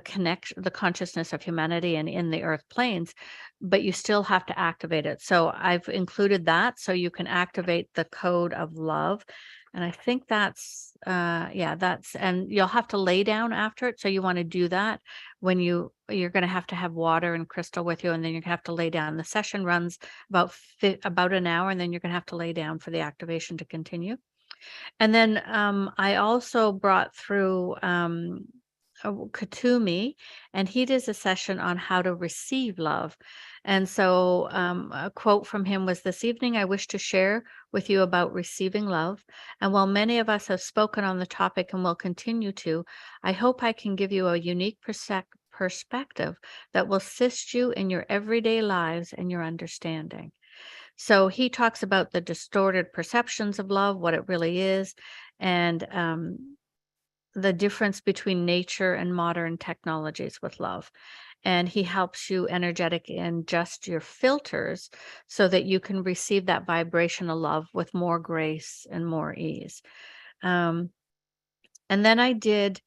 consciousness of humanity and in the earth planes, but you still have to activate it. So I've included that so you can activate the code of love. And I think that's, and you'll have to lay down after it. So you want to do that when you're going to have water and crystal with you, and then you're going to have to lay down. The session runs about an hour, and then you're going to have to lay down for the activation to continue. And then I also brought through Katumi, and he does a session on how to receive love. And so a quote from him was, "This evening I wish to share with you about receiving love. And while many of us have spoken on the topic and will continue to, I hope I can give you a unique perspective that will assist you in your everyday lives and your understanding." So he talks about the distorted perceptions of love, what it really is, and the difference between nature and modern technologies with love. And he helps you energetic and adjust your filters so that you can receive that vibrational love with more grace and more ease. And then I did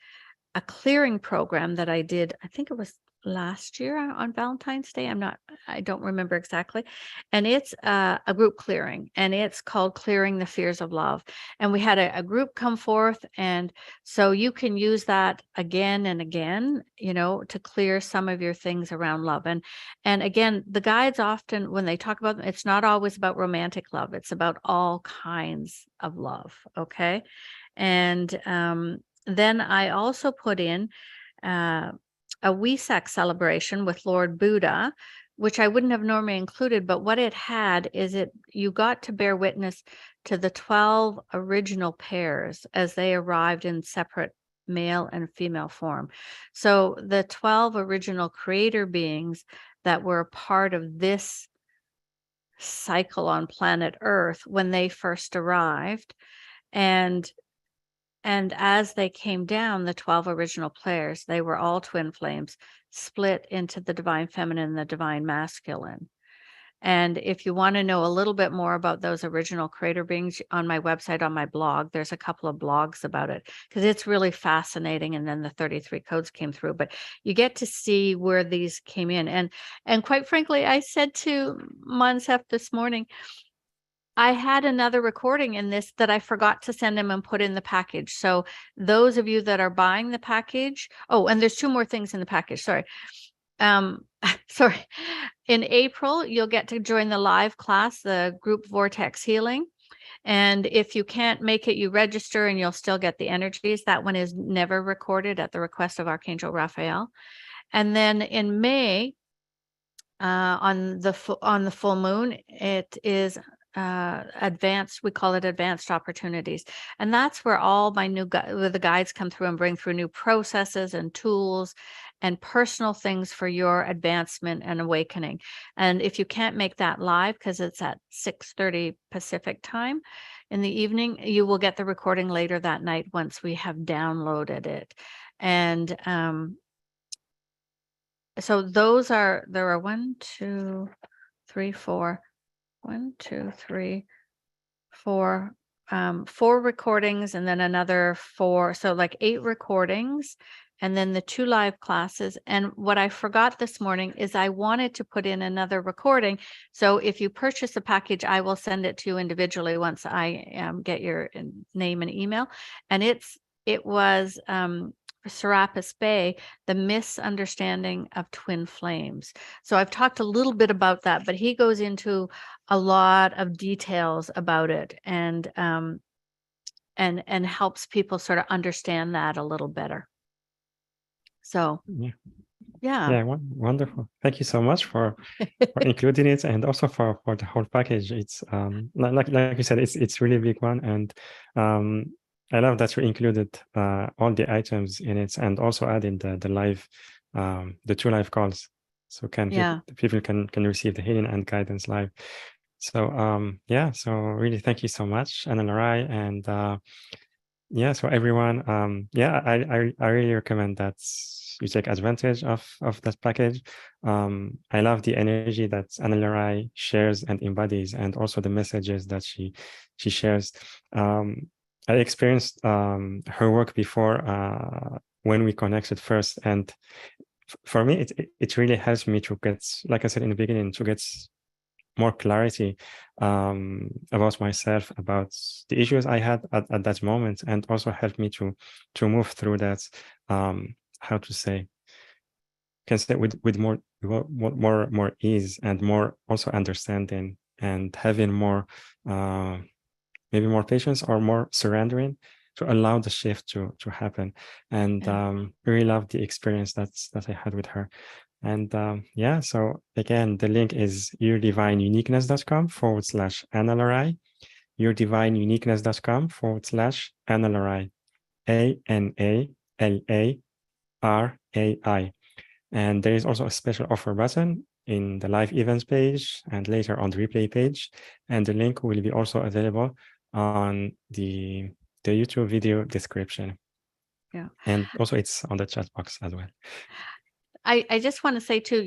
a clearing program that I did, I think it was last year on Valentine's Day. I don't remember exactly. And it's a group clearing, and it's called Clearing the Fears of Love. And we had a group come forth. And so you can use that again and again, to clear some of your things around love. And again, the guides often, when they talk about them, it's not always about romantic love. It's about all kinds of love. Okay. And then I also put in a Wesak celebration with Lord Buddha, which I wouldn't have normally included, but what it had is you got to bear witness to the 12 original pairs as they arrived in separate male and female form. So the 12 original creator beings that were a part of this cycle on planet Earth when they first arrived, and as they came down, the 12 original players, they were all twin flames, split into the divine feminine and the divine masculine. And if you want to know a little bit more about those original creator beings, on my website, on my blog, there's a couple of blogs about it, because it's really fascinating. And then the 33 codes came through, but you get to see where these came in. And quite frankly, I said to Monsef this morning, I had another recording in this that I forgot to send him and put in the package. So those of you that are buying the package, and there's 2 more things in the package. Sorry. Sorry. In April, you'll get to join the live class, the group Vortex Healing. And if you can't make it, you register and you'll still get the energies. That one is never recorded at the request of Archangel Raphael. And then in May, on the full moon, it is we call it advanced opportunities. And that's where all my the guides come through and bring through new processes and tools and personal things for your advancement and awakening. And if you can't make that live, because it's at 6:30 Pacific time in the evening, you will get the recording later that night once we have downloaded it. And so there are 1, 2, 3, 4, 1, 2, 3, 4, 4 recordings, and then another 4. So like 8 recordings, and then the 2 live classes. And what I forgot this morning is I wanted to put in another recording. So if you purchase a package, I will send it to you individually once I get your name and email. And it was Serapis Bay, the misunderstanding of twin flames. So I've talked a little bit about that, but he goes into a lot of details about it, and helps people sort of understand that a little better. So yeah. Wonderful. Thank you so much for including it, and also for the whole package. It's like you said, it's really big one, and I love that you included all the items in it, and also adding the live, the 2 live calls, so people can receive the healing and guidance live. So so really thank you so much, Ana La Rai, and so everyone, I really recommend that you take advantage of that package. I love the energy that Ana La Rai shares and embodies, and also the messages that she shares. I experienced her work before when we connected first, and for me, it really helps me to get, like I said in the beginning, to get more clarity about myself, about the issues I had at that moment, and also helped me to move through that. How to say? Can say with more ease, and more also understanding, and having more maybe more patience, or more surrendering allow the shift to happen. And really love the experience that I had with her. And yeah, so again, the link is yourdivineuniqueness.com/Ana La Rai, yourdivineuniqueness.com/Ana La Rai, ANALARAI. And there is also a special offer button in the live events page and later on the replay page. And the link will be also available on the YouTube video description. Yeah. And also it's on the chat box as well. I just want to say too,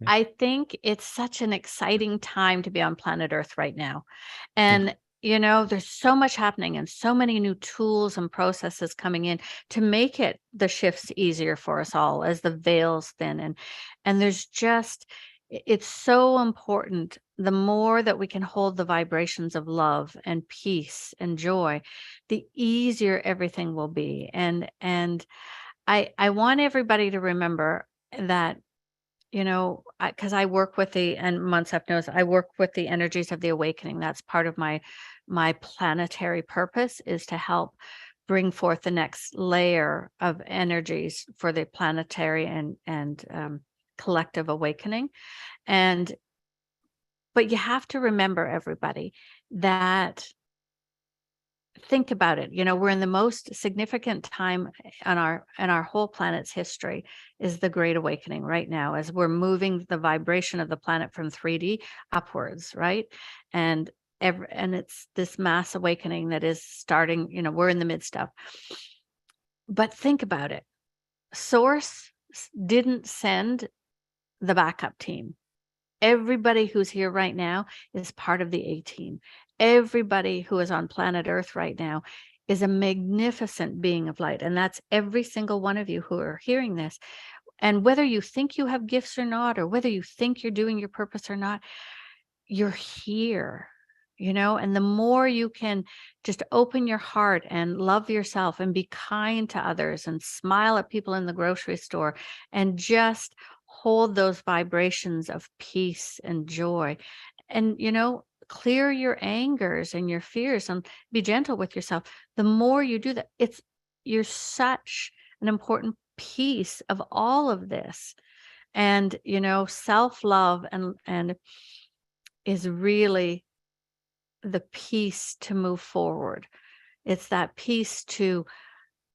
I think it's such an exciting time to be on planet Earth right now. And, there's so much happening and so many new tools and processes coming in to make it the shifts easier for us all as the veils thin. And there's just, it's so important. The more that we can hold the vibrations of love and peace and joy, the easier everything will be. And I want everybody to remember that, because I work with and Monsef knows, I work with the energies of the awakening. That's part of my planetary purpose, is to help bring forth the next layer of energies for the planetary and collective awakening. But you have to remember, everybody, that think about it. We're in the most significant time in our whole planet's history, is the Great Awakening right now, as we're moving the vibration of the planet from 3D upwards, right? And it's this mass awakening that is starting, we're in the midst of. But think about it. Source didn't send the backup team. Everybody who's here right now is part of the A team. Everybody who is on planet Earth right now is a magnificent being of light. And that's every single one of you who are hearing this. And whether you think you have gifts or not, or whether you think you're doing your purpose or not, you're here, and the more you can just open your heart and love yourself and be kind to others and smile at people in the grocery store and just hold those vibrations of peace and joy, and clear your angers and your fears and be gentle with yourself. The more you do that, you're such an important piece of all of this. And self-love and is really the piece to move forward. It's that piece to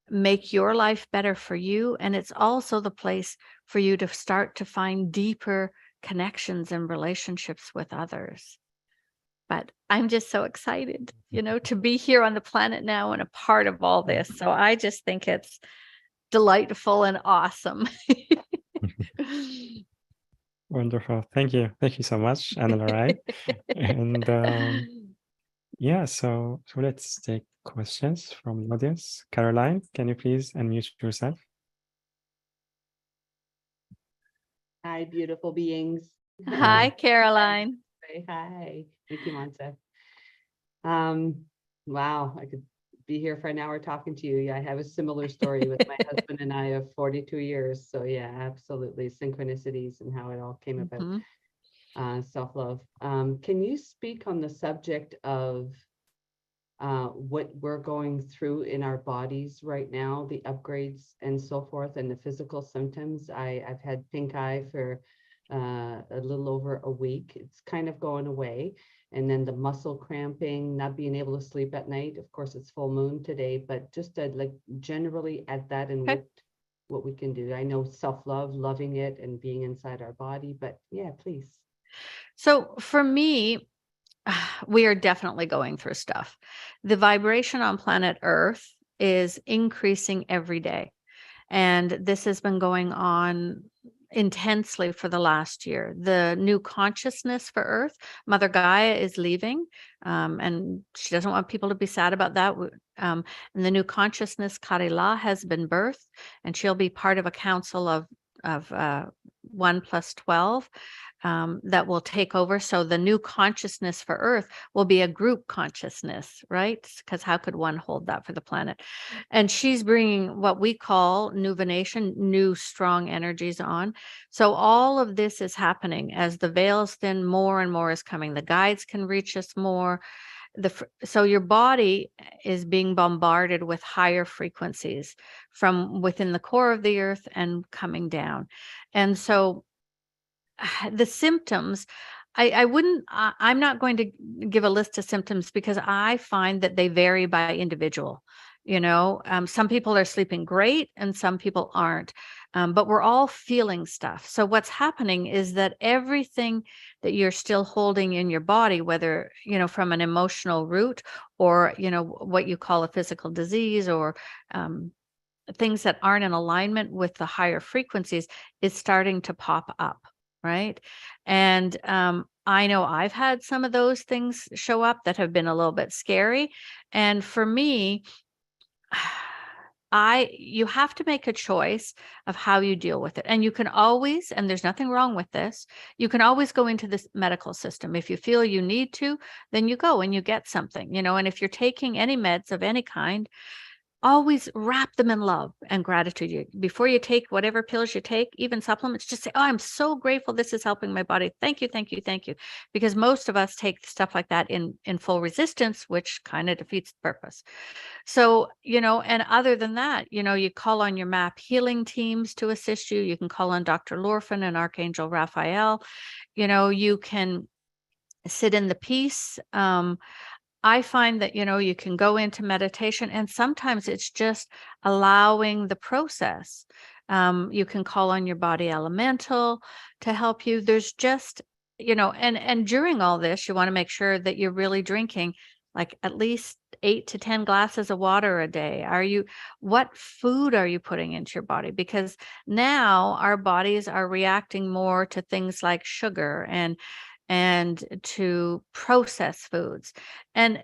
make your life better for you. And it's also the place for you to start to find deeper connections and relationships with others. But I'm just so excited, to be here on the planet now and a part of all this. So I just think it's delightful and awesome. Wonderful. Thank you. Thank you so much, Ana La Rai. And yeah, so let's take questions from the audience. Caroline, can you please unmute yourself? Hi, beautiful beings. Hi, Caroline. Hi. Thank you, Monsef. Wow, I could be here for an hour talking to you. Yeah, I have a similar story with my husband and I of 42 years. So yeah, absolutely. Synchronicities and how it all came about. Self-love. Can you speak on the subject of what we're going through in our bodies right now, the upgrades and so forth, and the physical symptoms? I've had pink eye for a little over a week. It's kind of going away. And then the muscle cramping, not being able to sleep at night. Of course, it's full moon today, but just like generally at that and what we can do. I know self-love, loving it and being inside our body, but yeah, please. So for me, we are definitely going through stuff. The vibration on planet Earth is increasing every day. And this has been going on intensely for the last year. The new consciousness for Earth, Mother Gaia is leaving, and she doesn't want people to be sad about that. And the new consciousness, Karila, has been birthed, and she'll be part of a council of 1 + 12 that will take over. So the new consciousness for Earth will be a group consciousness, right? Because how could one hold that for the planet? And she's bringing what we call nuvination, new strong energies on. So all of this is happening as the veils thin, more and more is coming. The guides can reach us more. So your body is being bombarded with higher frequencies from within the core of the earth and coming down. And so the symptoms, I'm not going to give a list of symptoms because I find that they vary by individual. Some people are sleeping great and some people aren't. But we're all feeling stuff. So what's happening is that everything that you're still holding in your body, whether, from an emotional root or, what you call a physical disease or things that aren't in alignment with the higher frequencies, is starting to pop up. Right. And I know I've had some of those things show up that have been a little bit scary. And for me, you have to make a choice of how you deal with it. And you can always, and there's nothing wrong with this, you can always go into this medical system. If you feel you need to, then you go and you get something, and if you're taking any meds of any kind, always wrap them in love and gratitude. Before you take whatever pills you take, even supplements, just say, oh, I'm so grateful this is helping my body. Thank you, thank you, thank you. Because most of us take stuff like that in full resistance, which kind of defeats the purpose. So, and other than that, you call on your MAP healing teams to assist you. You can call on Dr. Lorphin and Archangel Raphael. You can sit in the peace. I find that, you can go into meditation and sometimes it's just allowing the process. You can call on your body elemental to help you. There's just, and during all this, you want to make sure that you're really drinking like at least 8 to 10 glasses of water a day. What food are you putting into your body? Because now our bodies are reacting more to things like sugar and to processed foods. And,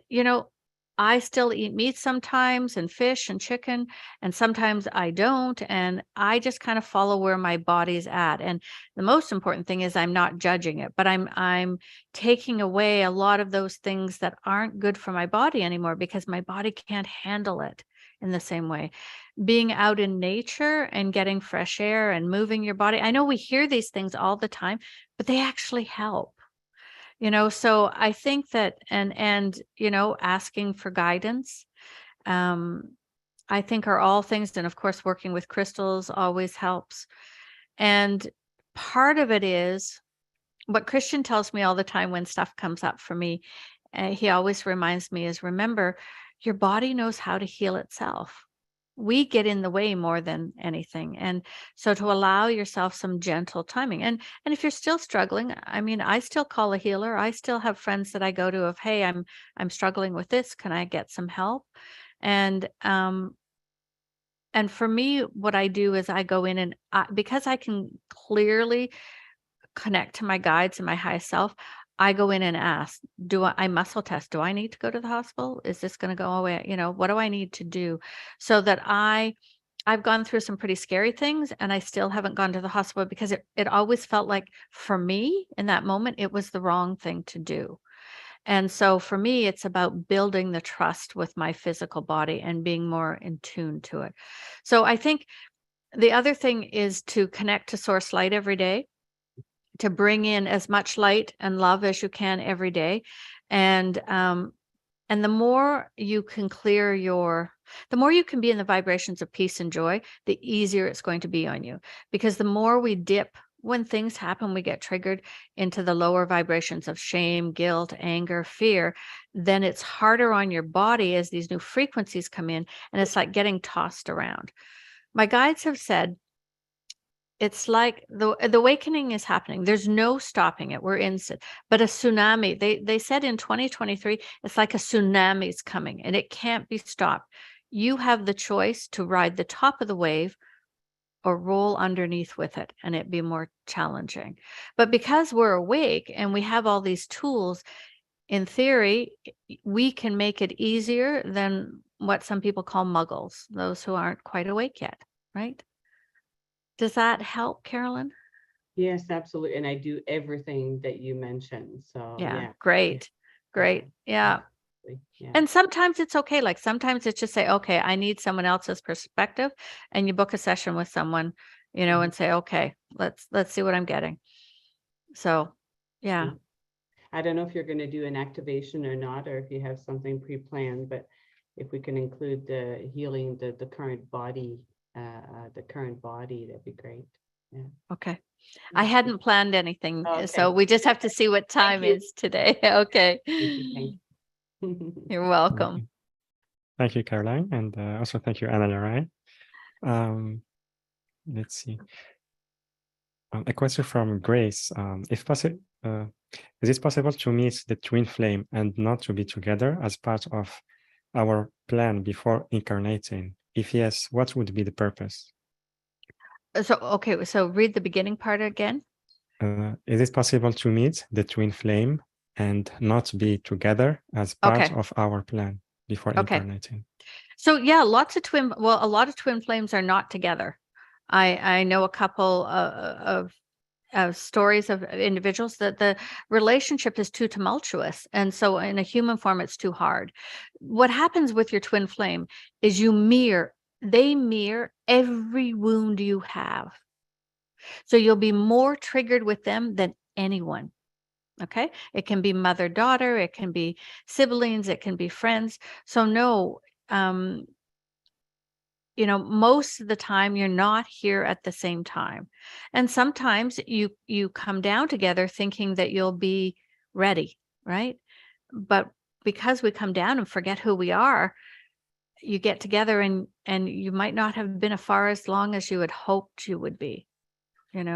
I still eat meat sometimes and fish and chicken, and sometimes I don't. And I just kind of follow where my body's at. And the most important thing is I'm not judging it, but I'm taking away a lot of those things that aren't good for my body anymore because my body can't handle it in the same way. Being out in nature and getting fresh air and moving your body. I know we hear these things all the time, but they actually help. So I think that, and asking for guidance, I think are all things. And of course, working with crystals always helps. And part of it is what Christian tells me all the time when stuff comes up for me. He always reminds me is, remember, your body knows how to heal itself. We get in the way more than anything. And so to allow yourself some gentle timing. And if you're still struggling, I mean, I still call a healer. I still have friends that I go to of, hey, I'm struggling with this. Can I get some help? And for me, what I do is I go in and because I can clearly connect to my guides and my highest self, I go in and ask, I muscle test? Do I need to go to the hospital? Is this going to go away? What do I need to do? So that I've gone through some pretty scary things and I still haven't gone to the hospital because it always felt like for me in that moment, it was the wrong thing to do. And so for me, it's about building the trust with my physical body and being more in tune to it. So I think the other thing is to connect to source light every day, to bring in as much light and love as you can every day. And the more you can the more you can be in the vibrations of peace and joy, the easier it's going to be on you. Because the more we dip, when things happen, we get triggered into the lower vibrations of shame, guilt, anger, fear, then it's harder on your body as these new frequencies come in, and it's like getting tossed around. My guides have said, it's like the awakening is happening. There's no stopping it. We're instant. But a tsunami, they said in 2023, it's like a tsunami is coming and it can't be stopped. You have the choice to ride the top of the wave or roll underneath with it, and it be more challenging. But because we're awake and we have all these tools, in theory, we can make it easier than what some people call muggles, those who aren't quite awake yet, right? Does that help, Carolyn? Yes, absolutely. And I do everything that you mentioned. So yeah. Great. Yeah. Yeah. And sometimes it's okay. Like sometimes it's just say, okay, I need someone else's perspective, and you book a session with someone, and say, okay, let's see what I'm getting. So, yeah. I don't know if you're going to do an activation or not, or if you have something pre-planned, but if we can include the healing the current body, that'd be great. Yeah. Okay. I hadn't planned anything, Okay. so we just have to see what time is today. Okay. Thank you. You're welcome. Thank you, Caroline, and also thank you, Ana La Rai. Let's see. A question from Grace. If possible, is it possible to meet the twin flame and not to be together as part of our plan before incarnating? If yes, what would be the purpose? So, okay, so read the beginning part again. Is it possible to meet the twin flame and not be together as part of our plan before incarnating? So yeah, a lot of twin flames are not together. I know a couple of stories of individuals that the relationship is too tumultuous, and so in a human form it's too hard. What happens with your twin flame is they mirror every wound you have, so you'll be more triggered with them than anyone. Okay, it can be mother daughter, it can be siblings, it can be friends. So no, most of the time you're not here at the same time. And sometimes you come down together thinking that you'll be ready, right? But because we come down and forget who we are, you get together and you might not have been afar as long as you had hoped you would be, and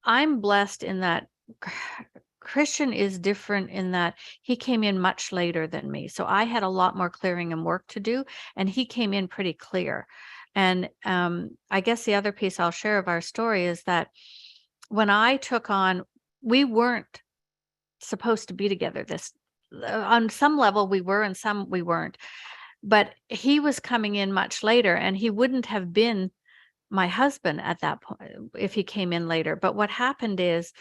I'm blessed in that Christian is different in that he came in much later than me. So I had a lot more clearing and work to do, and he came in pretty clear. And I guess the other piece I'll share of our story is that when I took on, we weren't supposed to be together. On some level we were, and some we weren't. But he was coming in much later, and he wouldn't have been my husband at that point if he came in later. But what happened is,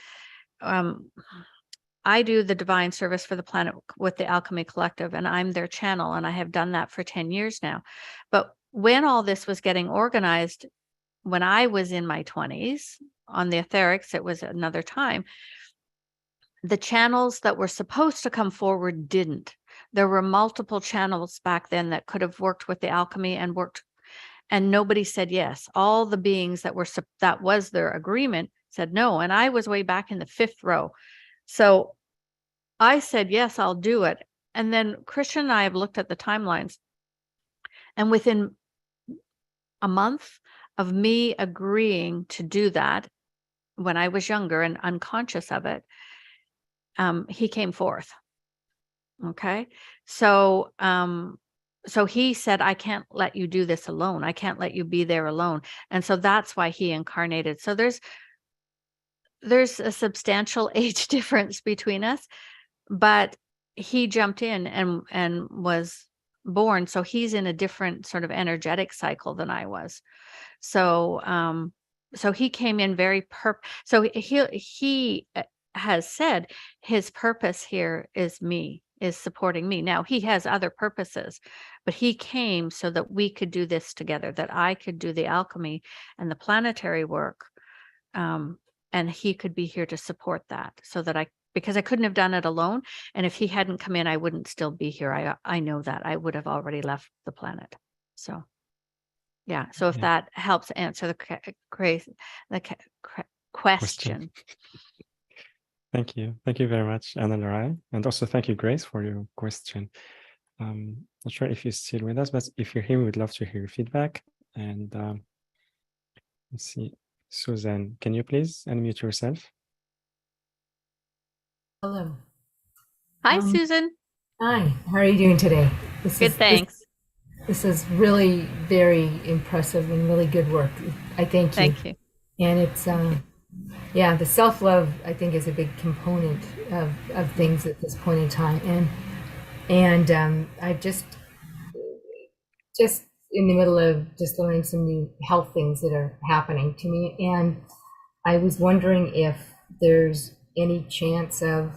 I do the divine service for the planet with the Alchemy Collective, and I'm their channel, and I have done that for 10 years now. But when all this was getting organized, when I was in my 20s on the etherics, it was another time. The channels that were supposed to come forward didn't. There were multiple channels back then that could have worked with the alchemy and nobody said yes. All the beings that was their agreement said no. And I was way back in the 5th row. So I said, yes, I'll do it. And then Christian and I have looked at the timelines. And within a month of me agreeing to do that, when I was younger and unconscious of it, he came forth. Okay. So he said, I can't let you do this alone. I can't let you be there alone. And so that's why he incarnated. So there's a substantial age difference between us, but he jumped in and was born. So he's in a different sort of energetic cycle than I was. So, so he came in very so he has said his purpose here is supporting me. Now he has other purposes, but he came so that we could do this together, that I could do the alchemy and the planetary work. And he could be here to support that, so that because I couldn't have done it alone. And if he hadn't come in, I wouldn't still be here. I know that I would have already left the planet. So, yeah. So if that helps answer the question. Thank you. Thank you very much, Ana La Rai. And also thank you, Grace, for your question. Not sure if you're still with us, but if you're here, we would love to hear your feedback. And let's see. Susan, can you please unmute yourself? Hello. Hi, Susan. Hi. How are you doing today? Good, thanks. This is really very impressive and really good work. I thank you. Thank you. And it's, the self-love, I think, is a big component of things at this point in time. And I just in the middle of just learning some new health things that are happening to me. And I was wondering if there's any chance of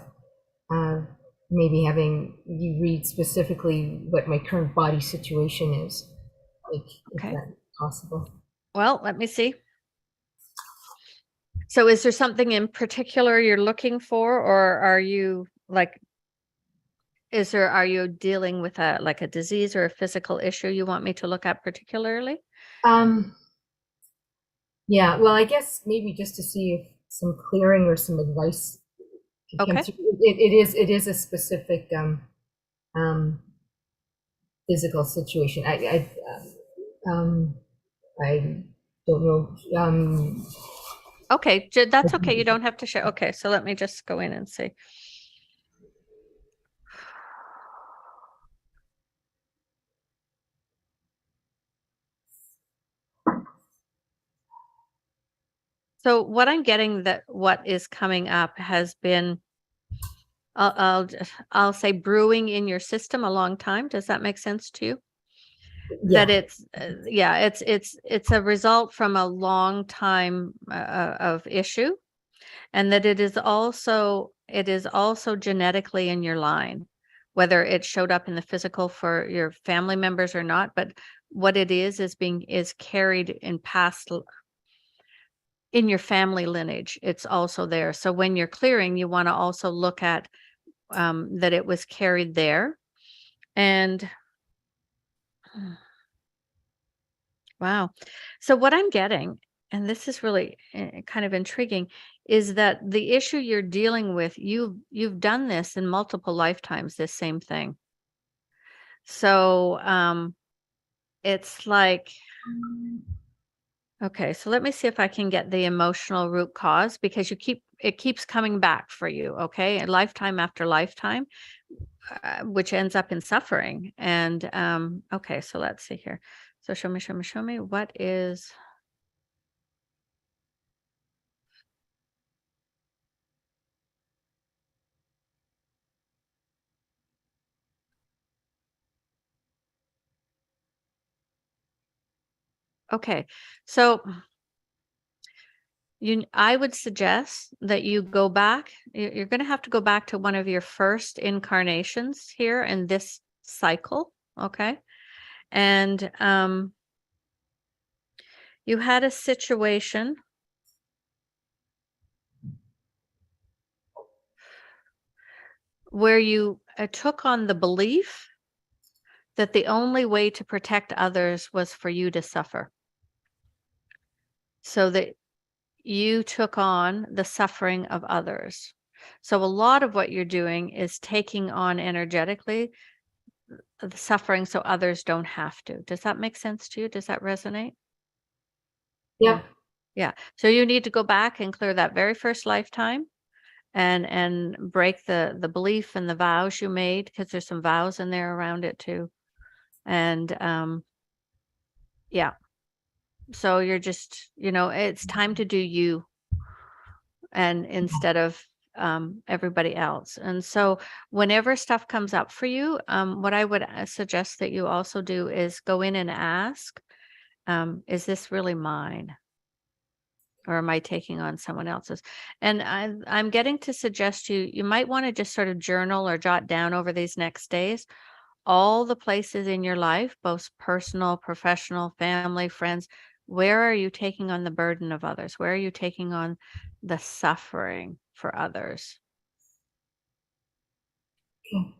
maybe having you read specifically what my current body situation is, if that's possible. Well, let me see. So is there something in particular you're looking for, or are you like, are you dealing with a disease or a physical issue you want me to look at particularly? Yeah, well, I guess maybe just to see if some clearing or some advice could come Okay. through. It is a specific physical situation. I don't know. Okay, that's okay. You don't have to share. Okay, so let me just go in and see. So what I'm getting, that what is coming up has been, I'll say, brewing in your system a long time. Does that make sense to you? Yeah. That it's it's a result from a long time of issue, and that it is also genetically in your line, whether it showed up in the physical for your family members or not. But what it is carried in past, in your family lineage. It's also there. So when you're clearing, you want to also look at that it was carried there. And wow. So what I'm getting, and this is really kind of intriguing, is that the issue you're dealing with, you've done this in multiple lifetimes, this same thing. So it's like, okay, so let me see if I can get the emotional root cause, because it keeps coming back for you, okay? And lifetime after lifetime, which ends up in suffering. And okay, so let's see here. So show me what is. Okay, so I would suggest that you go back. You're going to have to go back to one of your first incarnations here in this cycle, okay? And you had a situation where you took on the belief that the only way to protect others was for you to suffer. So that you took on the suffering of others. So a lot of what you're doing is taking on energetically the suffering so others don't have to. Does that make sense to you? Does that resonate? Yeah. Yeah. So you need to go back and clear that very first lifetime and break the belief and the vows you made, because there's some vows in there around it too. And yeah. So you're just, it's time to do you, and instead of everybody else. And so whenever stuff comes up for you, what I would suggest that you also do is go in and ask, is this really mine? Or am I taking on someone else's? And I'm getting to suggest you might want to just sort of journal or jot down over these next days all the places in your life, both personal, professional, family, friends. Where are you taking on the burden of others? Where are you taking on the suffering for others? Okay.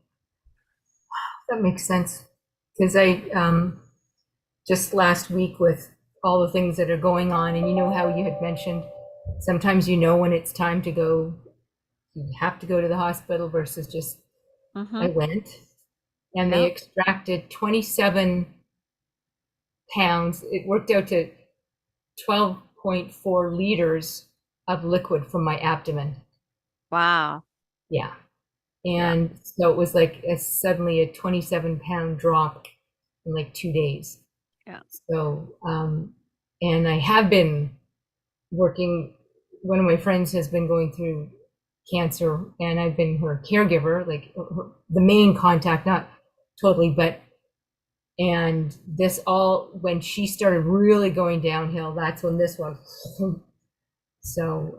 That makes sense. Because I just last week, with all the things that are going on, and how you had mentioned sometimes when it's time to go, you have to go to the hospital versus just I went, and they extracted 27 pounds. It worked out to 12.4 liters of liquid from my abdomen. Wow. Yeah. And so it was like suddenly a 27-pound drop in like 2 days. Yeah. So, and I have been working, one of my friends has been going through cancer, and I've been her caregiver, like the main contact, not totally, and this all, when she started really going downhill, that's when this one. So,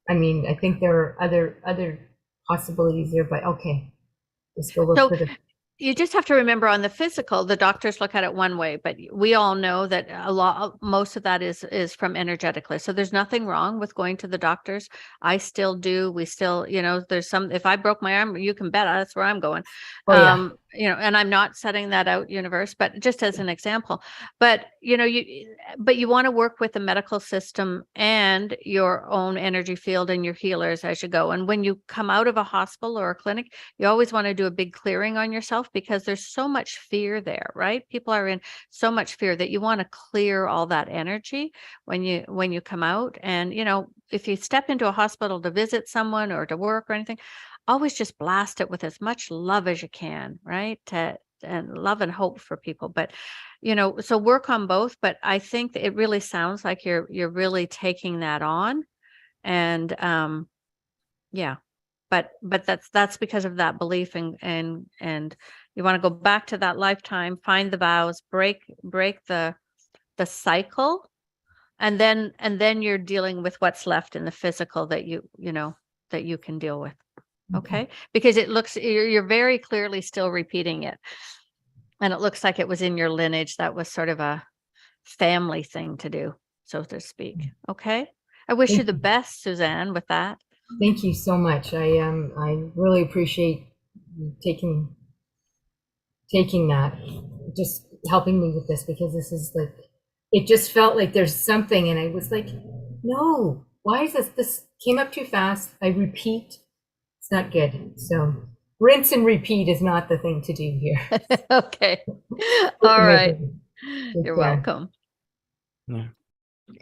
I mean, I think there are other possibilities there, but okay, let's go look for the. you just have to remember on the physical, the doctors look at it one way, but we all know that most of that is from energetically. So there's nothing wrong with going to the doctors. I still do. We still, there's some, if I broke my arm, you can bet that's where I'm going. Oh, yeah. And I'm not setting that out, universe, but just as an example. But, you want to work with the medical system and your own energy field and your healers as you go. And when you come out of a hospital or a clinic, you always want to do a big clearing on yourself, because there's so much fear there, right? People are in so much fear that you want to clear all that energy when you come out. And, if you step into a hospital to visit someone or to work or anything, always just blast it with as much love as you can, right? And love and hope for people. But, so work on both. But I think it really sounds like you're really taking that on. And, yeah. But that's because of that belief, and you want to go back to that lifetime, find the vows, break the cycle, and then you're dealing with what's left in the physical that that you can deal with. Okay, because it looks you're very clearly still repeating it, and it looks like it was in your lineage. That was sort of a family thing to do, so to speak. Okay, I wish you the best, Suzanne, with that. Thank you so much. I really appreciate you taking that, just helping me with this, because this is like, it just felt like there's something, and I was like, no, why is this came up too fast. I repeat, it's not good. So rinse and repeat is not the thing to do here. Okay. All right. You're care. welcome. Yeah.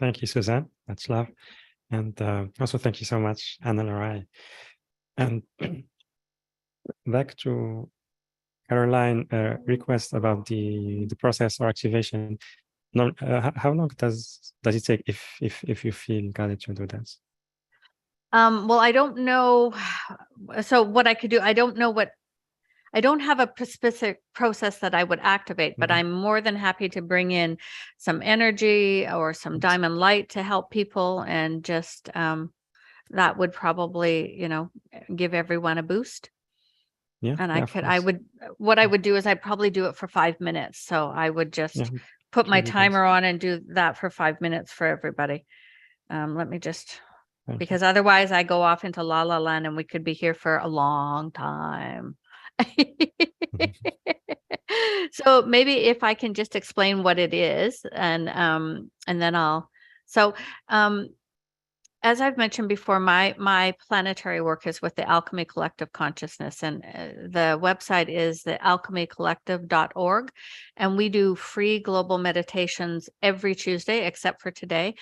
Thank you, Suzanne. That's love. And also thank you so much, Ana La Rai. And back to Caroline request about the process or activation. No, how long does it take if you feel guided to do that? Well, I don't know. So what I could do, I don't have a specific process that I would activate, but I'm more than happy to bring in some energy or some diamond light to help people, and just that would probably, give everyone a boost. Yeah. And yeah, what I would do is I'd probably do it for 5 minutes. So I would just put my timer on and do that for 5 minutes for everybody. Let me just, because otherwise I go off into La La Land and we could be here for a long time. So maybe if I can just explain what it is, and then as I've mentioned before, my planetary work is with the Alchemy Collective Consciousness, and the website is the alchemycollective.org, and we do free global meditations every Tuesday, except for today,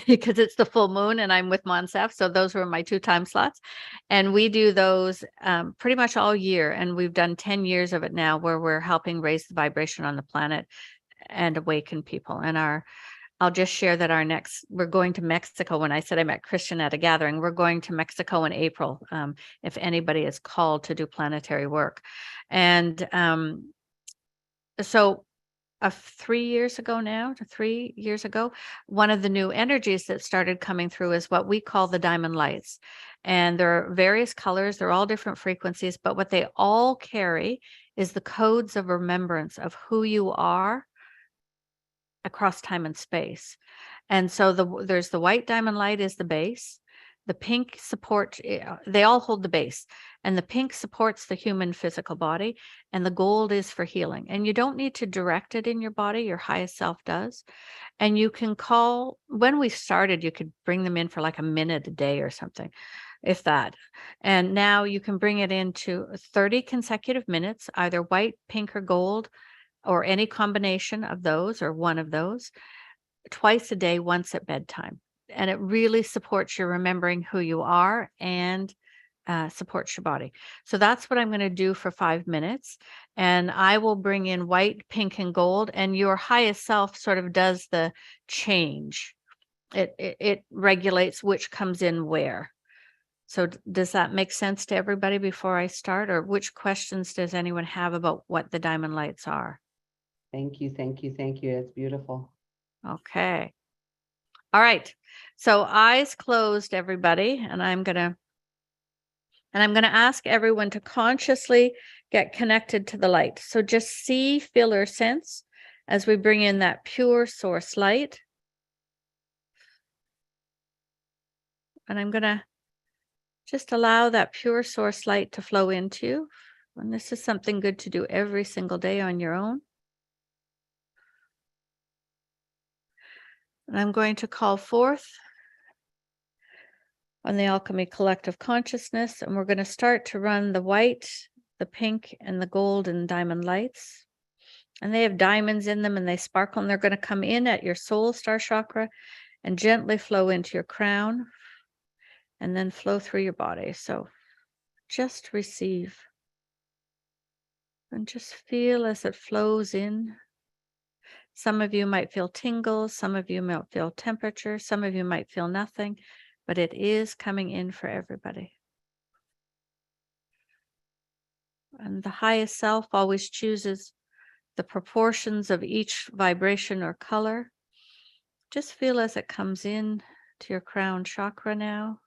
because it's the full moon and I'm with Monsef, so those were my 2 time slots, and we do those pretty much all year, and we've done 10 years of it now, where we're helping raise the vibration on the planet and awaken people. And I'll just share that we're going to Mexico. When I said I met Christian at a gathering, we're going to Mexico in April, if anybody is called to do planetary work. And so 3 years ago, one of the new energies that started coming through is what we call the diamond lights. And there are various colors, they're all different frequencies, but what they all carry is the codes of remembrance of who you are across time and space. And so there's the white diamond light is the base. The pink support, they all hold the base, and the pink supports the human physical body, and the gold is for healing. And you don't need to direct it in your body, your highest self does. And you can call, when we started, you could bring them in for like a minute a day or something, if that. And now you can bring it into 30 consecutive minutes, either white, pink, or gold, or any combination of those, or one of those, twice a day, once at bedtime. And it really supports your remembering who you are, and supports your body. So that's what I'm going to do for 5 minutes. And I will bring in white, pink, and gold, and your highest self sort of does the change. It regulates which comes in where. So does that make sense to everybody before I start? Or which questions does anyone have about what the diamond lights are? Thank you. It's beautiful. Okay. All right. So eyes closed, everybody. And I'm going to ask everyone to consciously get connected to the light. So just see, feel, or sense as we bring in that pure source light. And I'm going to just allow that pure source light to flow into you. And this is something good to do every single day on your own. And I'm going to call forth on the Alchemy Collective Consciousness, and we're going to start to run the white, the pink, and the gold and diamond lights. And they have diamonds in them and they sparkle, and they're going to come in at your soul star chakra and gently flow into your crown and then flow through your body. So just receive and just feel as it flows in. Some of you might feel tingles, some of you might feel temperature, some of you might feel nothing, but it is coming in for everybody. And the highest self always chooses the proportions of each vibration or color. Just feel as it comes in to your crown chakra now.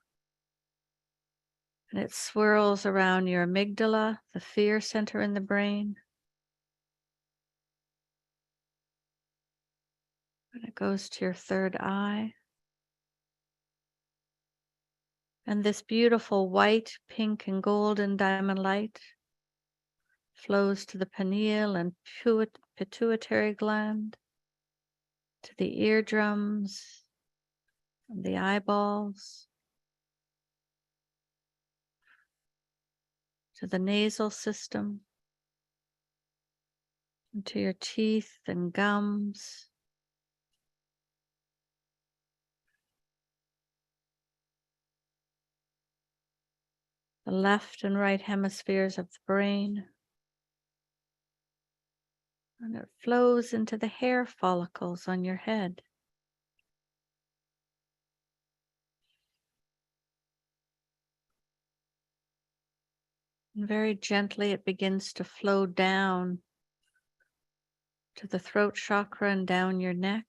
And it swirls around your amygdala, the fear center in the brain. And it goes to your third eye. And this beautiful white, pink, and golden diamond light flows to the pineal and pituitary gland, to the eardrums, and the eyeballs, to the nasal system, and to your teeth and gums, the left and right hemispheres of the brain. And it flows into the hair follicles on your head. And very gently it begins to flow down to the throat chakra and down your neck.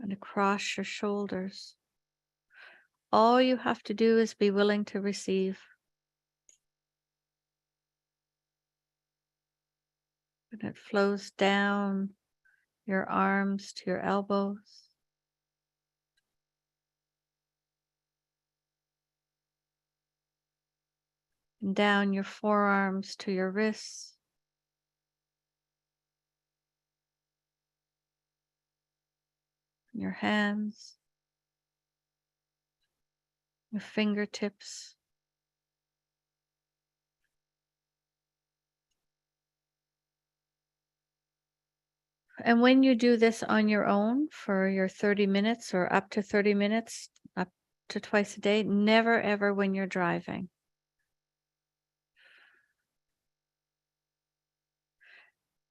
And across your shoulders. All you have to do is be willing to receive. And it flows down your arms to your elbows. And down your forearms to your wrists. Your hands. Your fingertips. And when you do this on your own for your 30 minutes or up to 30 minutes, up to twice a day, never ever when you're driving.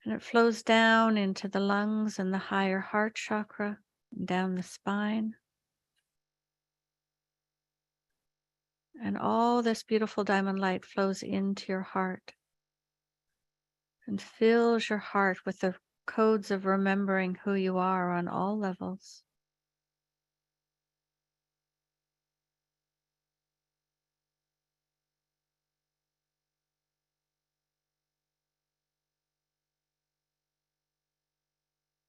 And it flows down into the lungs and the higher heart chakra, and down the spine. And all this beautiful diamond light flows into your heart and fills your heart with the codes of remembering who you are on all levels.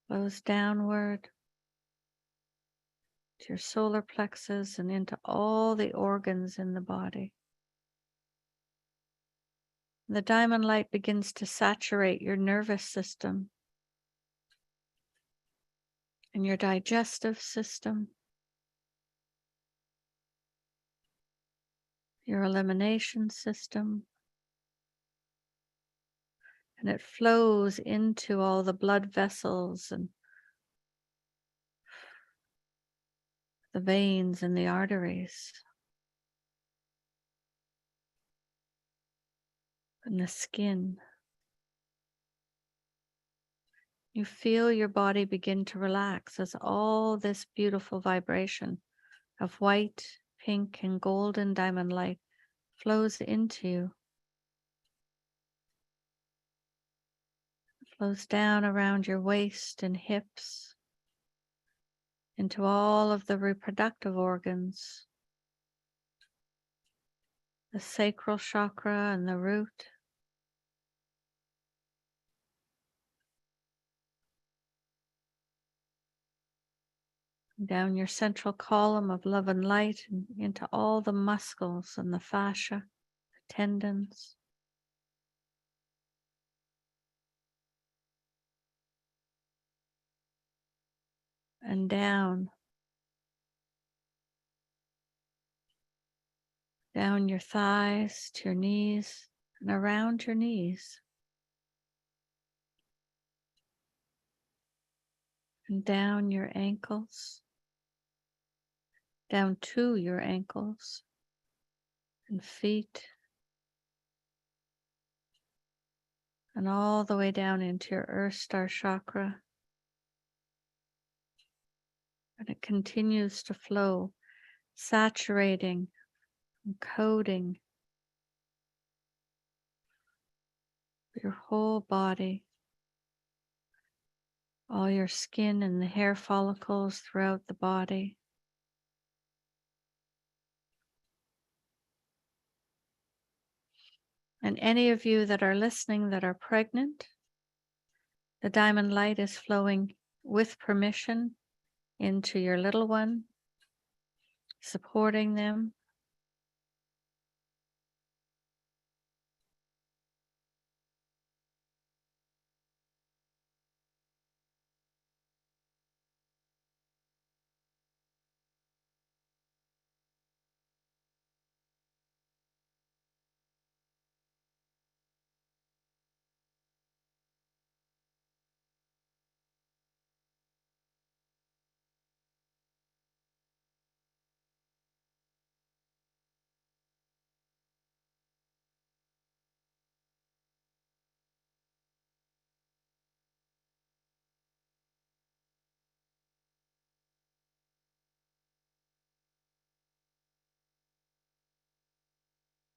Flows downward to your solar plexus and into all the organs in the body. The diamond light begins to saturate your nervous system and your digestive system, your elimination system, and it flows into all the blood vessels and the veins and the arteries and the skin. You feel your body begin to relax as all this beautiful vibration of white, pink, and golden diamond light flows into you. It flows down around your waist and hips, into all of the reproductive organs, the sacral chakra and the root. Down your central column of love and light and into all the muscles and the fascia, the tendons. And down your thighs to your knees and around your knees. And down your ankles, down to your ankles and feet, and all the way down into your Earth Star chakra. And it continues to flow, saturating and coating your whole body, all your skin and the hair follicles throughout the body. And any of you that are listening that are pregnant, the diamond light is flowing with permission into your little one, supporting them.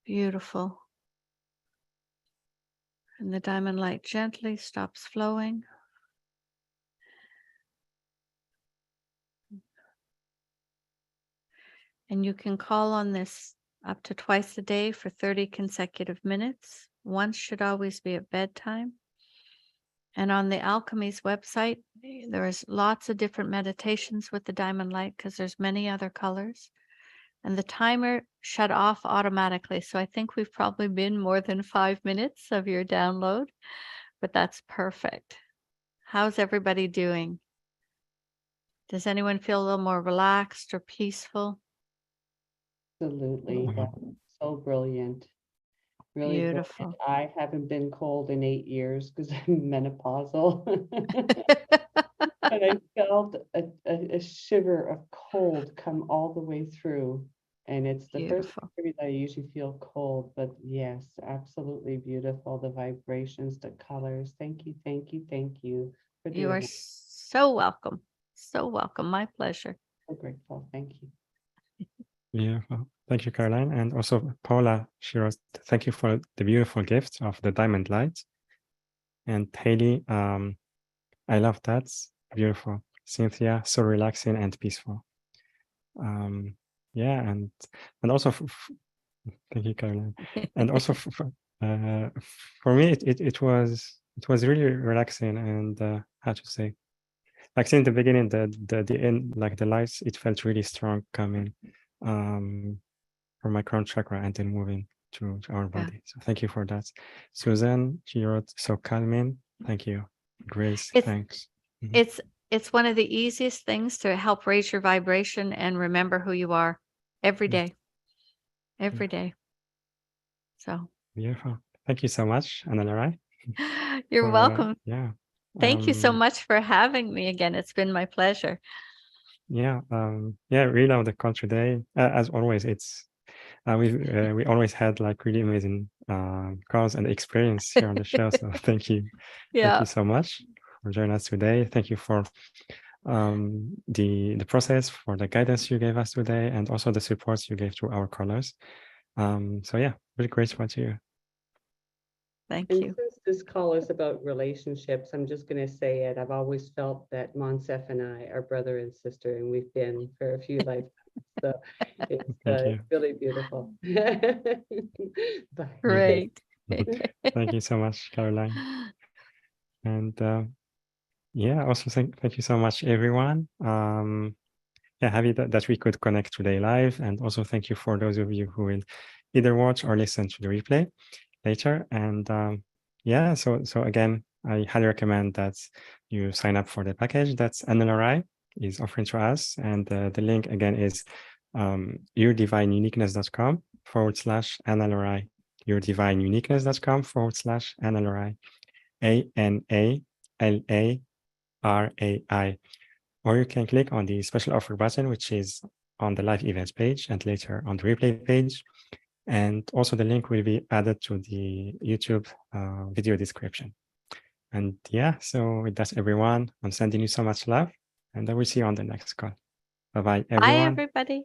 Beautiful. And the diamond light gently stops flowing. And you can call on this up to twice a day for 30 consecutive minutes. Once should always be at bedtime. And on the Alchemy's website, there's lots of different meditations with the diamond light because there's many other colors. And the timer shut off automatically. So I think we've probably been more than 5 minutes of your download, but that's perfect. How's everybody doing? Does anyone feel a little more relaxed or peaceful? Absolutely. Yeah. So brilliant. Really Beautiful. brilliant. I haven't been cold in 8 years because I'm menopausal. But I felt a shiver of cold come all the way through. And it's the first Beautiful. period I usually feel cold, but yes, absolutely beautiful. The vibrations, the colors. Thank you, thank you, thank you for You doing are that. so welcome. So welcome. My pleasure. So grateful. Thank you. Beautiful. Thank you, Caroline. And also Paula, she wrote, thank you for the beautiful gift of the diamond light. And Haley, I love that. Beautiful. Cynthia, so relaxing and peaceful. Yeah, and also thank you, Caroline. And also for me, it was really relaxing and how to say, like since the beginning, the end, like the lights, it felt really strong coming from my crown chakra and then moving to our body. So thank you for that. Suzanne, she wrote, so calming. Thank you. Grace, thanks. It's one of the easiest things to help raise your vibration and remember who you are every day. Every day. So beautiful. Thank you so much, Ana La Rai. You're welcome. Yeah. Thank you so much for having me again. It's been my pleasure. Yeah. Really love the call today. As always, it's we always had like really amazing calls and experience here on the show. So thank you. Thank you so much for joining us today. Thank you for the process, for the guidance you gave us today, and also the support you gave to our callers. So yeah, really grateful to you. Thank you. this call is about relationships, I'm just going to say it. I've always felt that Monsef and I are brother and sister, and we've been for a few lifetimes. So it's Thank you. really beautiful. Bye. Great. Thank you so much, Caroline. And yeah, also thank you so much, everyone. Yeah, happy that we could connect today live, and also thank you for those of you who will either watch or listen to the replay later. And yeah, so again, I highly recommend that you sign up for the package that's Ana La Rai is offering to us, and the link again is yourdivineuniqueness.com/Ana La Rai, yourdivineuniqueness.com/Ana La Rai, ANALARAI. Or you can click on the special offer button, which is on the live events page and later on the replay page. And also the link will be added to the YouTube video description. And yeah, so with that, everyone, I'm sending you so much love, and I will see you on the next call. Bye-bye, everyone. Bye, everybody.